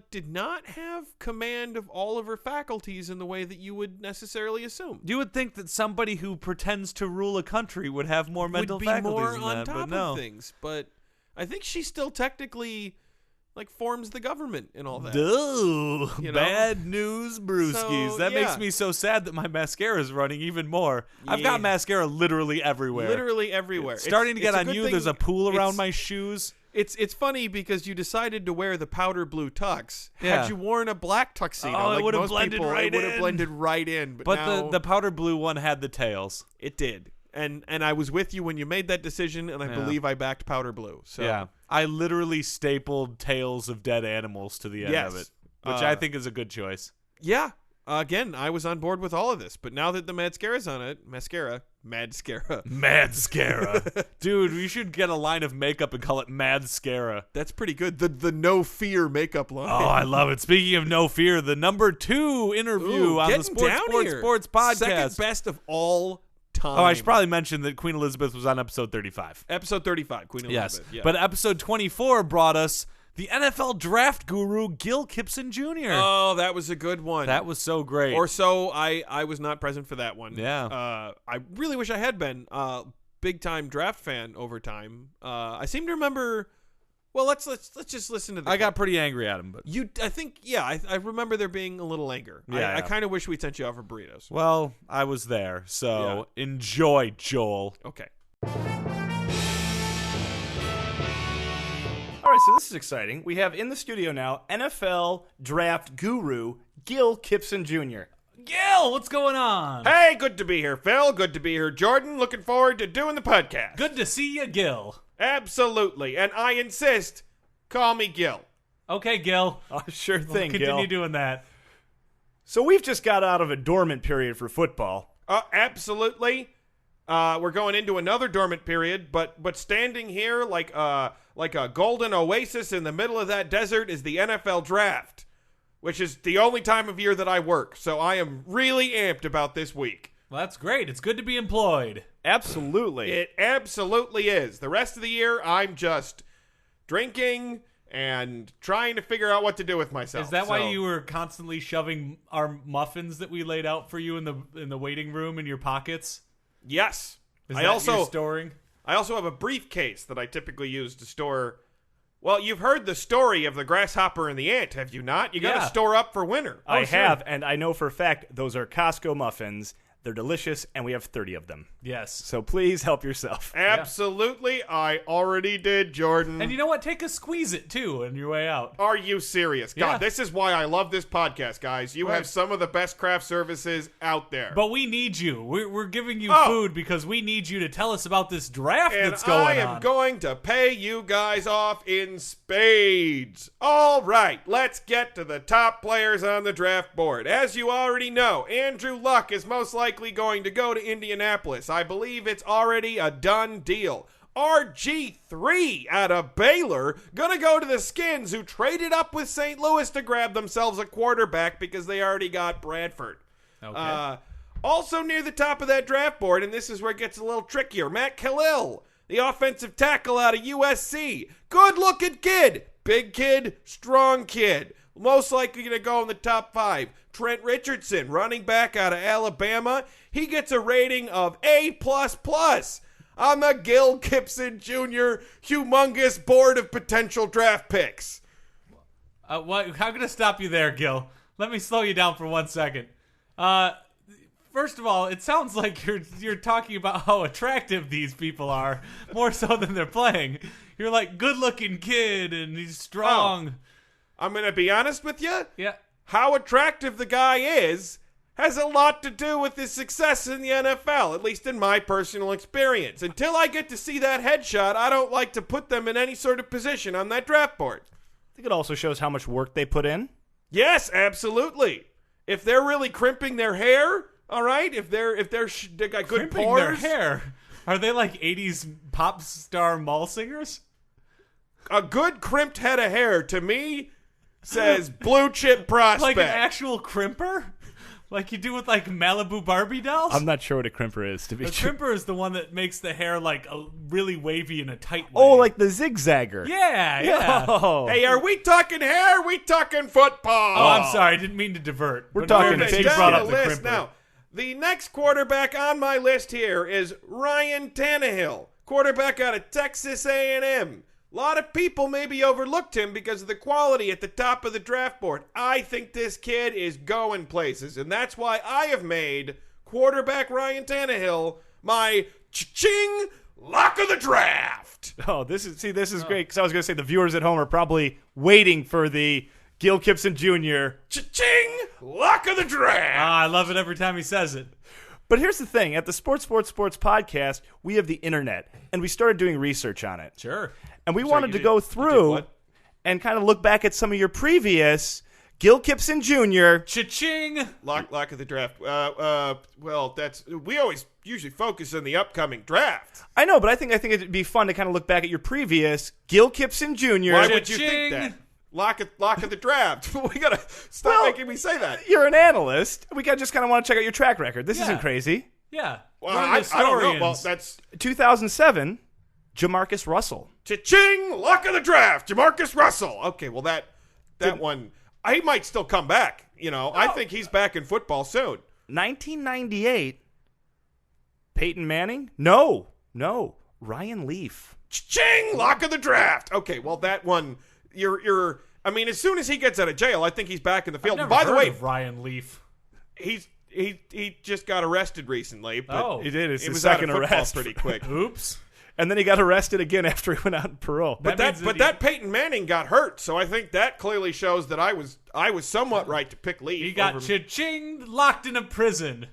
did not have command of all of her faculties in the way that you would necessarily assume. You would think that somebody who pretends to rule a country would have more mental would be faculties more than on that, top but no. of things, but I think she still technically forms the government and all that. Duh. You know? Bad news, brewskis. So, that yeah. makes me so sad that my mascara is running even more. I've got mascara literally everywhere. Literally everywhere. It's starting to get it's a on good you. thing There's a pool around it's- my shoes. It's funny because you decided to wear the powder blue tux. Yeah. Had you worn a black tuxedo, Oh, it like would've most blended people, right it would have in. blended right in. But But now the powder blue one had the tails. it did. And I was with you when you made that decision, and I Yeah. believe I backed powder blue. So Yeah. I literally stapled tails of dead animals to the end Yes. of it, which I think is a good choice. Yeah. Again, I was on board with all of this, but now that the mascara's on it, mascara. Dude, we should get a line of makeup and call it Madscara. That's pretty good. The no fear makeup line. Oh, I love it. Speaking of no fear, the number 2 interview on the Sports Podcast. Second best of all time. Oh, I should probably mention that Queen Elizabeth was on episode 35. Episode 35, Queen Elizabeth. Yes, but episode 24 brought us the NFL draft guru, Gil Gibson Jr. Oh, that was a good one. That was so great. Or so I was not present for that one. Yeah. I really wish I had been. Big time draft fan over time. I seem to remember. Well, let's just listen to the. I got pretty angry at him, but I remember there being a little anger. I kind of wish we'd sent you out for burritos. Well, I was there, so enjoy, Joel. Okay. All right, so this is exciting. We have in the studio now NFL draft guru Gil Gibson Jr. Gil, what's going on? Hey, good to be here, Phil. Good to be here, Jordan. Looking forward to doing the podcast. Good to see you, Gil. Absolutely, and I insist, call me Gil. Okay, Gil. Oh, sure thing, We'll Gil. continue doing that. So we've just got out of a dormant period for football. Absolutely. We're going into another dormant period, but standing here like a golden oasis in the middle of that desert is the NFL draft, which is the only time of year that I work. So I am really amped about this week. Well, that's great. It's good to be employed. Absolutely. It absolutely is. The rest of the year, I'm just drinking and trying to figure out what to do with myself. Is that why you were constantly shoving our muffins that we laid out for you in the waiting room in your pockets? Yes. Is that your storing? I also have a briefcase that I typically use to store. Well, you've heard the story of the grasshopper and the ant, have you not? You got to store up for winter. I have, and I know for a fact those are Costco muffins. They're delicious, and we have 30 of them. Yes. So please help yourself. Absolutely. I already did, Jordan. And you know what? Take a squeeze it, too, on your way out. Are you serious? God, Yeah. this is why I love this podcast, guys. You have some of the best craft services out there. But we need you. We're giving you food because we need you to tell us about this draft and that's going on. I am going to pay you guys off in spades. All right, let's get to the top players on the draft board. As you already know, Andrew Luck is most likely going to go to Indianapolis. I believe it's already a done deal. RG3 out of Baylor gonna go to the Skins, who traded up with St. Louis to grab themselves a quarterback because they already got Bradford. Okay. Also near the top of that draft board, and this is where it gets a little trickier, Matt Khalil, the offensive tackle out of USC. Good-looking kid. Big kid, strong kid. Most likely going to go in the top 5. Trent Richardson, running back out of Alabama. He gets a rating of A++ on the Gil Gibson Jr. humongous board of potential draft picks. I'm going to stop you there, Gil. Let me slow you down for 1 second. First of all, it sounds like you're talking about how attractive these people are, more so than they're playing. You're like, good-looking kid, and he's strong. I'm going to be honest with you. Yeah. How attractive the guy is has a lot to do with his success in the NFL, at least in my personal experience. Until I get to see that headshot, I don't like to put them in any sort of position on that draft board. I think it also shows how much work they put in. Yes, absolutely. If they're really crimping their hair, all right, if they got good Crimping pores. their hair. Are they like 80s pop star mall singers? A good crimped head of hair, to me, says blue chip prospect. Like an actual crimper? Like you do with like Malibu Barbie dolls? I'm not sure what a crimper is, to be The true. crimper is the one that makes the hair like a really wavy in a tight way. Oh, like the zigzagger. Yeah. Oh. Hey, are we talking hair? Are we talking football? Oh, I'm sorry. I didn't mean to divert. We're But talking in fairness, big you down brought the up the list crimper. now. The next quarterback on my list here is Ryan Tannehill, quarterback out of Texas A&M. A lot of people maybe overlooked him because of the quality at the top of the draft board. I think this kid is going places, and that's why I have made quarterback Ryan Tannehill my ching lock of the draft. Oh, this is great, because I was going to say the viewers at home are probably waiting for the Gil Gibson Jr. Ching lock of the draft. I love it every time he says it. But here's the thing. At the Sports podcast, we have the internet, and we started doing research on it. Sure. And we wanted to go through and kind of look back at some of your previous Gil Gibson Jr. Cha-ching! Lock of the draft. Well, we always usually focus on the upcoming draft. I know, but I think it'd be fun to kind of look back at your previous Gil Gibson Jr. Why would you Cha-ching! think that? Lock of the draft. We gotta stop making me say that. You're an analyst. We just kind of want to check out your track record. This Yeah. isn't crazy. Yeah. Well, We're I don't know. historians. Well, that's 2007, Jamarcus Russell. cha-ching. Lock of the draft. Jamarcus Russell. Okay, well that one, he might still come back. I think he's back in football soon. 1998, Peyton Manning? No. Ryan Leaf. Cha-ching. Lock of the draft. Okay, well that one, I mean, as soon as he gets out of jail, I think he's back in the field. I've never By the heard way, of Ryan Leaf. he just got arrested recently. But Oh. He did. It's he his was out of second football arrest. pretty quick. Oops. And then he got arrested again after he went out on parole. But That means that Peyton Manning got hurt, so I think that clearly shows that I was somewhat right to pick Leaf. He got cha-ching locked in a prison.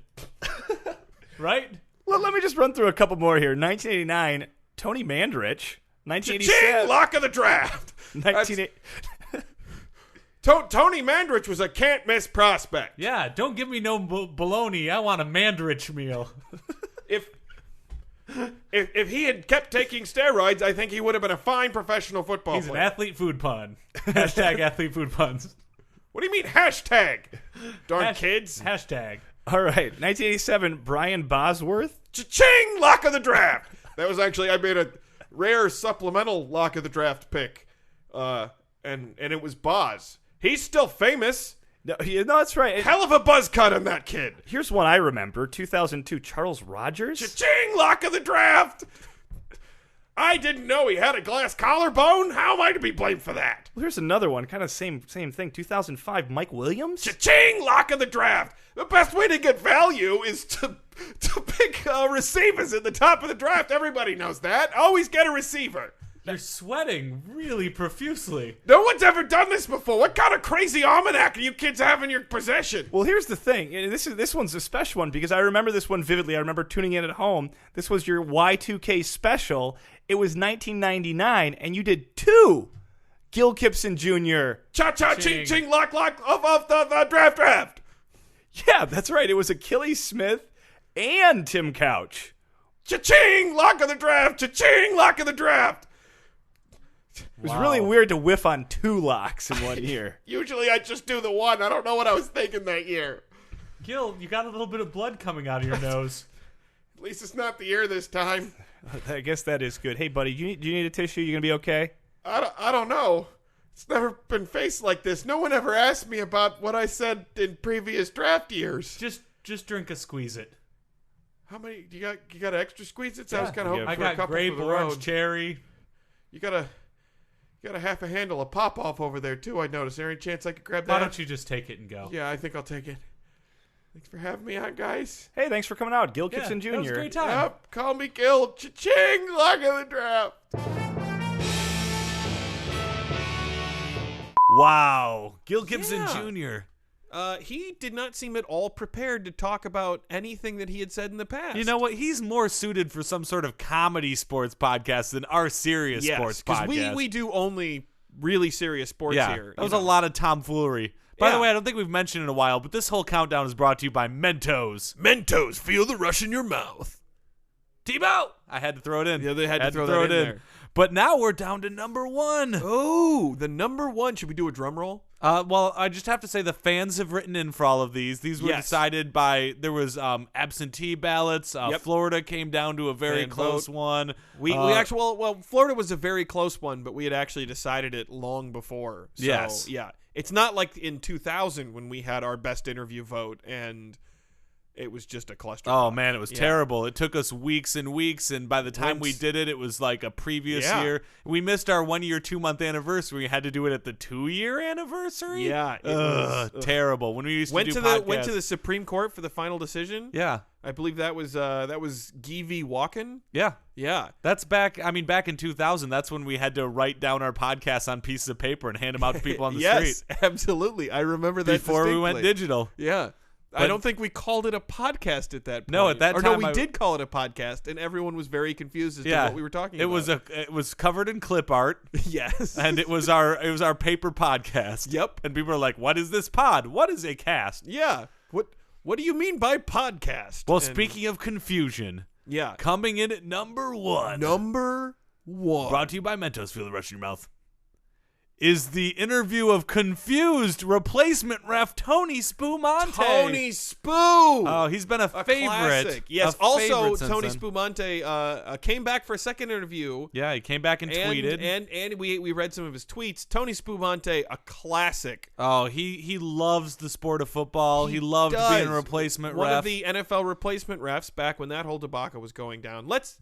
Right? Well, let me just run through a couple more here. 1989, Tony Mandrich. Ching, 1987, lock of the draft. 1980. Tony Mandrich was a can't miss prospect. Yeah, don't give me no bologna. I want a Mandrich meal. If he had kept taking steroids, I think he would have been a fine professional football He's an player. athlete food pun. Hashtag athlete food puns. What do you mean hashtag? Darn kids. Hashtag. All right, 1987, Brian Bosworth. Cha-ching, lock of the draft. That was actually, I made a rare supplemental lock of the draft pick, and it was Boz. He's still famous. No, that's right. Hell of a buzz cut on that kid. Here's one I remember. 2002, Charles Rogers. Cha-ching, lock of the draft. I didn't know he had a glass collarbone. How am I to be blamed for that? Well, here's another one, kind of same thing. 2005, Mike Williams. Cha-ching, lock of the draft. The best way to get value is to pick receivers at the top of the draft. Everybody knows that. Always get a receiver. You're sweating really profusely. No one's ever done this before. What kind of crazy almanac do you kids have in your possession? Well, here's the thing. This one's a special one because I remember this one vividly. I remember tuning in at home. This was your Y2K special. It was 1999, and you did 2 Gil Gibson Jr. Cha-cha, ching-ching, lock of the draft. Yeah, that's right. It was Achilles Smith and Tim Couch. Cha-ching, lock of the draft. Cha-ching, lock of the draft. It was really weird to whiff on 2 locks in one year. Usually I just do the one. I don't know what I was thinking that year. Gil, you got a little bit of blood coming out of your nose. At least it's not the ear this time. I guess that is good. Hey, buddy, do you need a tissue? You gonna be okay? I don't know. It's never been faced like this. No one ever asked me about what I said in previous draft years. Just drink a squeeze it. How many you got? You got extra squeeze it? I was kind of hoping I for a got couple grape, for the orange, road. cherry. You got a half a handle of pop off over there too. I noticed. Is there any chance I could grab that? Why don't you just take it and go? Yeah, I think I'll take it. Thanks for having me on, guys. Hey, thanks for coming out, Gil Yeah, Gibson Jr. That was a great time. Yep, call me Gil. Cha-ching, lock of the draft. Wow. Gil Gibson Yeah. Jr. He did not seem at all prepared to talk about anything that he had said in the past. You know what? He's more suited for some sort of comedy sports podcast than our serious sports because podcast. we do only really serious sports here. That was a lot of tomfoolery. By the Yeah. way, I don't think we've mentioned in a while, but this whole countdown is brought to you by Mentos. Mentos, feel the rush in your mouth. Tebow! I had to throw it in. Yeah, they had to throw that in there. But now we're down to number 1. Oh, the number 1. Should we do a drum roll? Well, I just have to say the fans have written in for all of these. These were Yes. decided by, there was absentee ballots. Yep. Florida came down to a very Fan close vote. one. We actually, well, Florida was a very close one, but we had actually decided it long before. So, Yes. yeah. It's not like in 2000 when we had our best interview vote and it was just a cluster. Oh, man, it was Yeah. terrible. It took us weeks and weeks, and by the time we Once- did it, it was like a previous Yeah. year. We missed our 1 year, 2 month anniversary. We had to do it at the 2-year anniversary? Yeah, it was terrible. When we used went to do to podcasts. went to the Supreme Court for the final decision. Yeah. I believe that was Guy v. Walken. Yeah. Yeah. That's back in 2000, that's when we had to write down our podcasts on pieces of paper and hand them out to people on the yes, street absolutely. I remember that before we went distinctly. digital. Yeah. I don't think we called it a podcast at that point. No, at that or time no, we I- did call it a podcast, and everyone was very confused as to what we were talking about. It was covered in clip art. Yes. And it was our paper podcast. Yep. And people are like, "What is this pod? What is a cast?" Yeah. What do you mean by podcast? Well, And- speaking of confusion, yeah. coming in at number 1. Number 1. Brought to you by Mentos. Feel the rush in your mouth. Is the interview of confused replacement ref Tony Spoomanti. Tony Spoo. Oh, he's been a favorite. Classic. Yes. A Also, favorite since Tony then. Spoomanti came back for a second interview. Yeah, he came back and tweeted. And we read some of his tweets. Tony Spoomanti, a classic. Oh, he loves the sport of football. He loved does. being a replacement One ref. of the NFL replacement refs back when that whole debacle was going down. Let's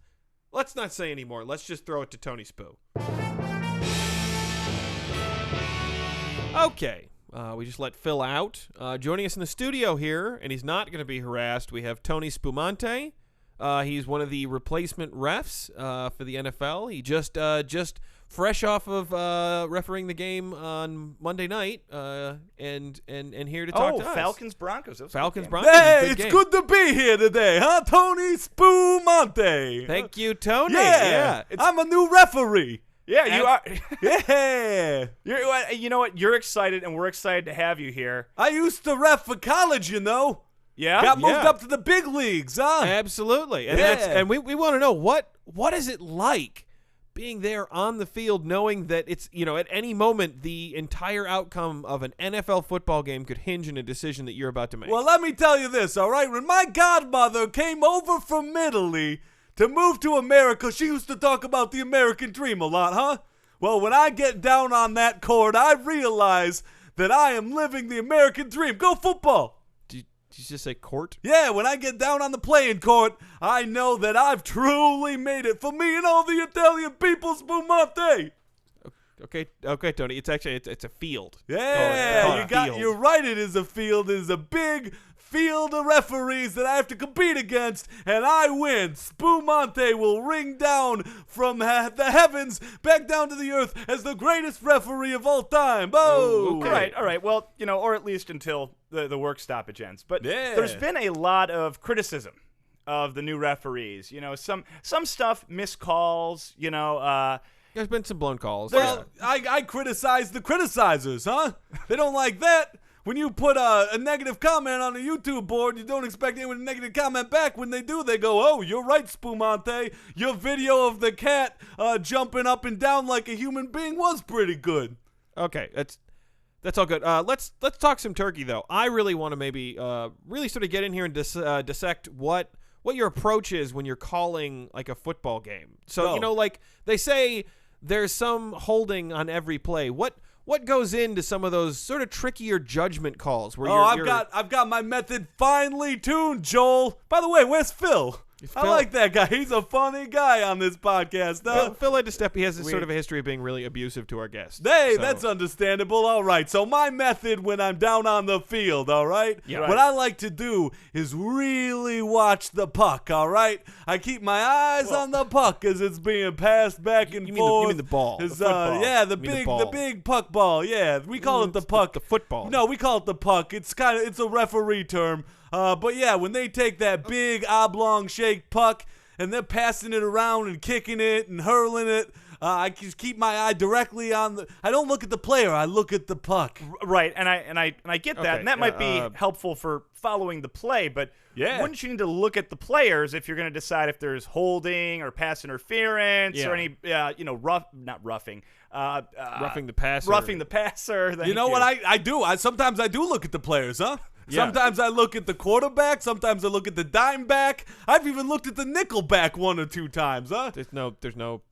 not say anymore. Let's just throw it to Tony Spoo. Okay. We just let Phil out. Joining us in the studio here, and he's not going to be harassed, we have Tony Spoomanti. He's one of the replacement refs for the NFL. He just fresh off of refereeing the game on Monday night, and here to talk to us. Falcons Broncos. That was a good Falcons game. Broncos. Hey, good it's game. good to be here today, huh? Tony Spoomanti. Thank you, Tony. Yeah, It's- I'm a new referee. Yeah, you are. Yeah. You know what? You're excited, and we're excited to have you here. I used to ref for college, you know. Yeah. Got moved Yeah. up to the big leagues, huh? Absolutely. And Yeah. we want to know what is it like being there on the field, knowing that it's, at any moment the entire outcome of an NFL football game could hinge on a decision that you're about to make. Well, let me tell you this, all right? When my godmother came over from Italy to move to America, she used to talk about the American dream a lot, huh? Well, when I get down on that court, I realize that I am living the American dream. Go football! Did you just say court? Yeah, when I get down on the playing court, I know that I've truly made it for me and all the Italian people, Spumante. Okay, Tony. It's actually it's a field. Yeah, Field. you're right. It is a field. It is a big field of referees that I have to compete against, and I win. Spumante will ring down from the heavens back down to the earth as the greatest referee of all time. Oh, okay. All right. Well, or at least until the work stoppage ends. But Yeah. there's been a lot of criticism of the new referees. Some stuff, missed calls. There's been some blown calls. Well, I criticize the criticizers, huh? They don't like that. When you put a negative comment on a YouTube board, you don't expect anyone to negative comment back. When they do, they go, "Oh, you're right, Spumante. Your video of the cat jumping up and down like a human being was pretty good." Okay, that's all good. Let's talk some turkey though. I really want to maybe really sort of get in here and dissect what your approach is when you're calling like a football game. So Oh. like they say there's some holding on every play. What goes into some of those sort of trickier judgment calls where I've got my method finely tuned, Joel. By the way, where's Phil? I Phil- like that guy. He's a funny guy on this podcast. Phil had to step. He has this sort of a history of being really abusive to our guests. Hey, So- that's understandable. All right. So my method when I'm down on the field, all right? Yeah. What I like to do is really watch the puck, all right? I keep my eyes on the puck as it's being passed back and you forth. mean the ball, the It's, football. yeah, You mean the the ball. big puck ball. Yeah, we call it the puck. the football. No, we call it the puck. It's a referee term. But yeah, when they take that big oblong shaped puck and they're passing it around and kicking it and hurling it, I just keep my eye directly on the. I don't look at the player. I look at the puck. Right, and I get that, Okay, and that might be yeah, helpful for following the play. But Yeah. wouldn't you need to look at the players if you're going to decide if there's holding or pass interference Yeah. or any, not roughing, roughing the passer. roughing the passer? You know what I do? Sometimes I do look at the players, huh? Yeah. Sometimes I look at the quarterback. Sometimes I look at the dime back. I've even looked at the nickel back 1 or 2 times, huh? There's no.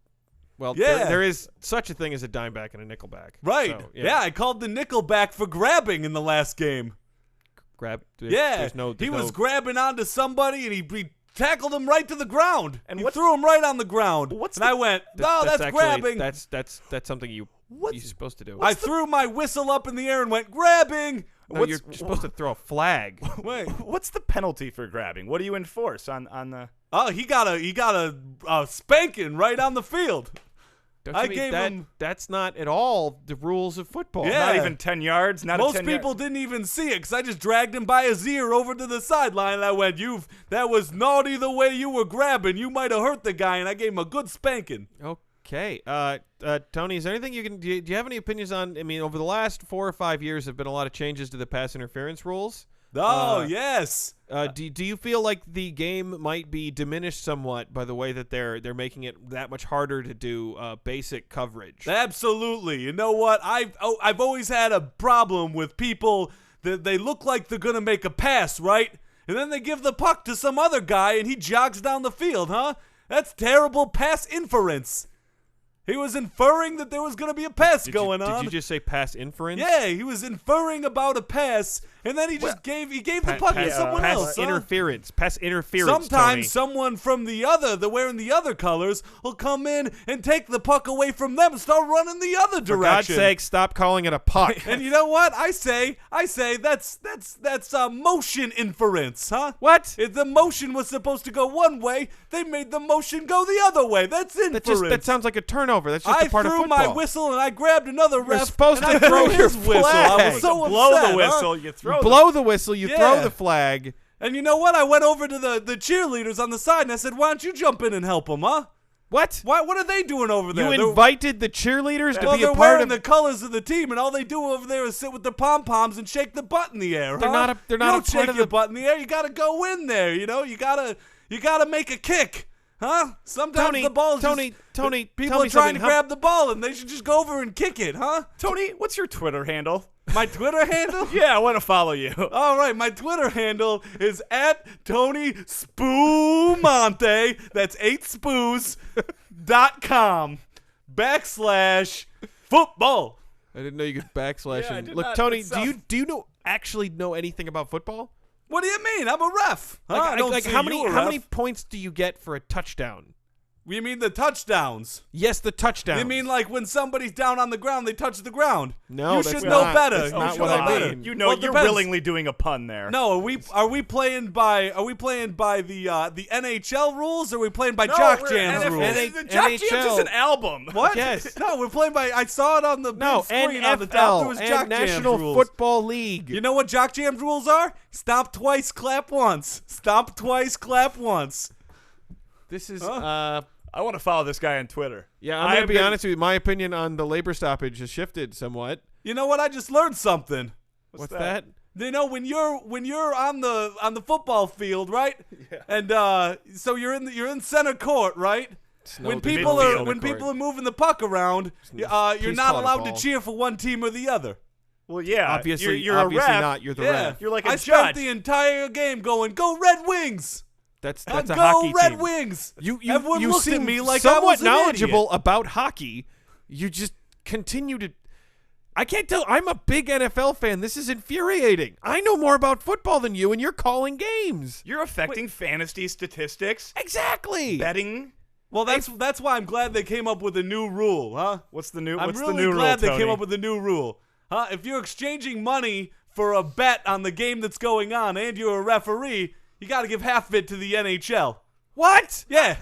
Well, Yeah. there is such a thing as a dime back and a nickel back. Right. So, yeah, I called the nickel back for grabbing in the last game. Grab. Yeah, he was grabbing onto somebody and he tackled him right to the ground. And he what's- threw him right on the ground. what's and the- I went, no, that's actually, grabbing. That's something you're supposed to do. I threw my whistle up in the air and went, grabbing. No, you're supposed to throw a flag. Wait. What's the penalty for grabbing? What do you enforce on the? Oh, he got a spanking right on the field. Don't I you mean gave that, him. That's not at all the rules of football. Yeah. Not even 10 yards. Not a Most 10 people didn't even see it because I just dragged him by his ear over to the sideline. And I went, that was naughty the way you were grabbing. You might have hurt the guy, and I gave him a good spanking. Okay. Tony, is there anything you can do you have any opinions on? I mean, over the last 4 or 5 years, have been a lot of changes to the pass interference rules. Oh, yes. Do you feel like the game might be diminished somewhat by the way that they're making it that much harder to do basic coverage? Absolutely. You know what? I've always had a problem with people that they look like they're gonna make a pass, right? And then they give the puck to some other guy and he jogs down the field, huh? That's terrible pass inference. He was inferring that there was going to be a pass going on. Did you just say pass inference? Yeah, he was inferring about a pass, and then he just gave the puck to someone else. Pass interference. Pass interference. Sometimes Tony. someone from they're wearing the other colors, will come in and take the puck away from them and start running the other direction. For God's sake, stop calling it a puck. And you know what? I say that's motion inference, huh? What? If the motion was supposed to go one way, they made the motion go the other way. That's inference. That sounds like a turnover. That's just I a part of threw football. my whistle and I grabbed another ref. You're supposed and to I throw threw your his whistle. flag. I was so blow upset, the whistle. huh? You throw You blow the whistle. You throw Yeah. the flag. And you know what? I went over to the cheerleaders on the side and I said, "Why don't you jump in and help them, huh? What? What are they doing over there? You invited the cheerleaders to Well, be a they're part wearing of the colors of the team, and all they do over there is sit with their pom poms and shake the butt in the air. They're huh? not a- they're not You a don't part shake of your the- butt in the air. You gotta go in there. You know, you gotta make a kick, huh? Sometimes Tony, the ball's Tony, just, Tony, people tell are me trying to something. grab the ball, and they should just go over and kick it, huh? Tony, what's your Twitter handle? My Twitter handle? Yeah, I want to follow you. All right, my Twitter handle is @TonySpoomanti. That's 8spoos.com/football. I didn't know you could backslash. Yeah, I and did look, not. Tony, That's do you actually know anything about football? What do you mean? I'm a ref. Huh? I don't see how you many a how many ref. points do you get for a touchdown? You mean the touchdowns? Yes, the touchdown. You mean like when somebody's down on the ground, they touch the ground? No, you that's should know not- better. that's You not should what know I better. mean. You know, Well, it you're depends. willingly doing a pun there. No, are we playing by the NHL rules, or are we playing by No, Jock we're Jams NFL. rules? NH- The Jock Jams NHL. is an album. What? Yes. No, we're playing by. I saw it on the No, big screen on the top. There was NFL Jock and National Jams rules. Football League. You know what Jock Jams rules are? Stop twice, clap once. Stop twice, clap once. This is I want to follow this guy on Twitter. yeah. I'm gonna be honest with you. My opinion on the labor stoppage has shifted somewhat. You know what? I just learned something. What's that? You know, when you're on the football field, right? Yeah. And so you're in center court, right? When people are moving the puck around, you're Please not call it a allowed to ball. cheer for one team or the other. Well, yeah. Obviously, you're obviously a ref. not. You're the Yeah, ref. You're like a I judge. spent the entire game going, "Go Red Wings!" That's Go a hockey Red team. Wings! you Everyone looked seem at me like I somewhat was an knowledgeable idiot. about hockey. You just continue to. I can't tell. I'm a big NFL fan. This is infuriating. I know more about football than you, and you're calling games. You're affecting fantasy statistics, Exactly. betting. Well, that's why I'm glad they came up with a new rule, huh? What's the new? I'm What's really the new glad rule, they came Tony? up with a new rule. Huh? If you're exchanging money for a bet on the game that's going on and you're a referee, you got to give half of it to the NHL. What? Yeah.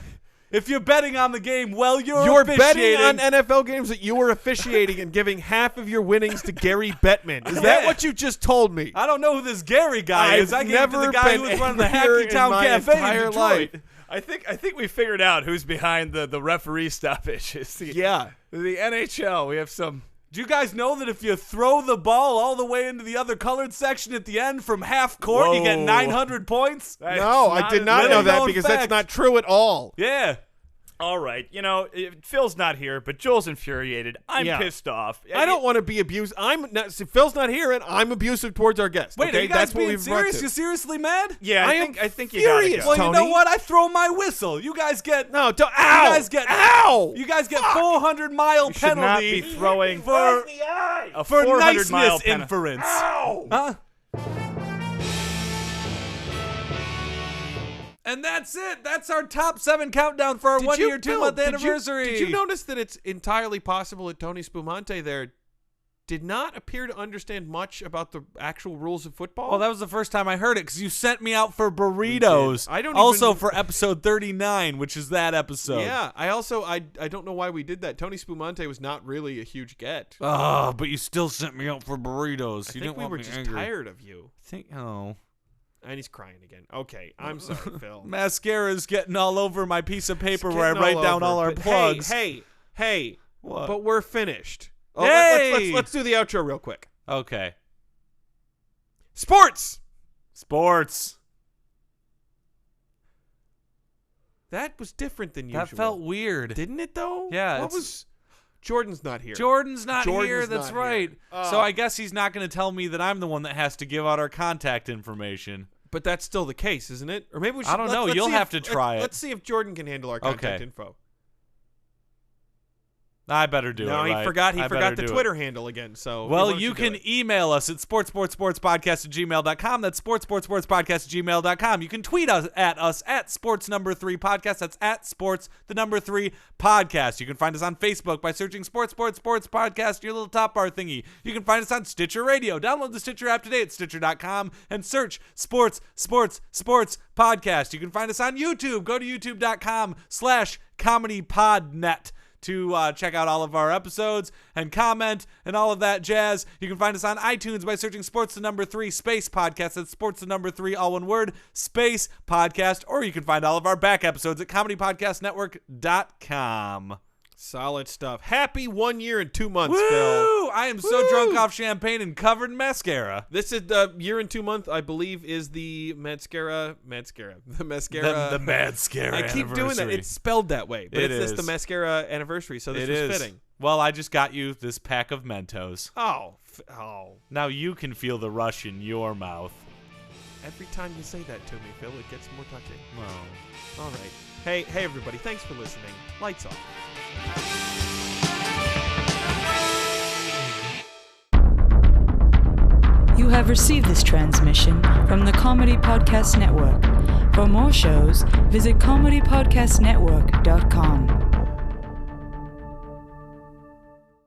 If you're betting on the game while You're officiating, betting on NFL games that you were officiating and giving half of your winnings to Gary Bettman. Is that Yeah. what you just told me? I don't know who this Gary guy I've is. I gave it to never the guy who been was running the angrier Hacky in Town my Cafe in entire Detroit. life. I think we figured out who's behind the referee stoppage. It's the, Yeah. the NHL. We have some. Do you guys know that if you throw the ball all the way into the other colored section at the end from half court, you get Whoa. 900 points? No, I did not know that known because fact. that's not true at all. Yeah. All right, Phil's not here, but Joel's infuriated. I'm Yeah. pissed off. I don't want to be abused. I'm not. See, Phil's not here, and I'm abusive towards our guest. Wait, okay? are you guys That's what being we've brought serious? to. You seriously mad? Yeah, I I am think you gotta furious. go. Well, you know Tony. what? I throw my whistle. You guys get No, don't. You Ow! guys get Ow! You guys get 400-mile You should not penalty be throwing for a for 400-mile niceness inference. Huh? And that's it. That's our top 7 countdown for our Did 1 you- year, 2 Bill, month did you- anniversary. Did you notice that it's entirely possible that Tony Spumante there did not appear to understand much about the actual rules of football. Well, that was the first time I heard it because you sent me out for burritos. I don't also even- for episode 39, which is that episode. Yeah, I also I don't know why we did that. Tony Spoomanti was not really a huge get. Oh, but you still sent me out for burritos. I You think didn't we want were me just angry. tired of you. Oh. And he's crying again. Okay, I'm sorry, Phil. Mascara's getting all over my piece of paper It's where I getting write all down over, all our but plugs. Hey. What? But we're finished. Oh, Yay! let's do the outro real quick. Okay. Sports. That was different than usual. That felt weird. Didn't it though? Yeah, What it's- was? Jordan's not here. Jordan's not Jordan's here. That's not right. here. So I guess he's not going to tell me that I'm the one that has to give out our contact information. But that's still the case, isn't it? Or maybe we should. I don't know. let's You'll see have if- to try it. Let's see if Jordan can handle our contact Okay. info. I better do No, it. he right? forgot. He I forgot better the do Twitter it. handle again. So Well, why don't you do can it? email us at sportspodcast@gmail.com. That's sportspodcast@gmail.com. You can tweet us at sports3podcast. That's at sports3 podcast. You can find us on Facebook by searching Sports Podcast, your little top bar thingy. You can find us on Stitcher Radio. Download the Stitcher app today at stitcher.com and search Sports Podcast. You can find us on YouTube. Go to youtube.com/comedypodnet. to check out all of our episodes and comment and all of that jazz. You can find us on iTunes by searching Sports3 Space Podcast. That's Sports3, all one word, Space Podcast. Or you can find all of our back episodes at comedypodcastnetwork.com. Solid stuff. Happy 1 year and 2 months, Phil. Woo! I am so drunk off champagne and covered in mascara. This is the year and 2 month, I believe, is the mascara. The mascara. The mascara I keep doing that. anniversary. It's spelled that way, but It it's is. the mascara anniversary, so this It was is. fitting. Well, I just got you this pack of Mentos. Oh. Now you can feel the rush in your mouth. Every time you say that to me, Phil, it gets more touching. Oh. All right. Hey, everybody. Thanks for listening. Lights off. You have received this transmission from the Comedy Podcast Network. For more shows, visit comedypodcastnetwork.com.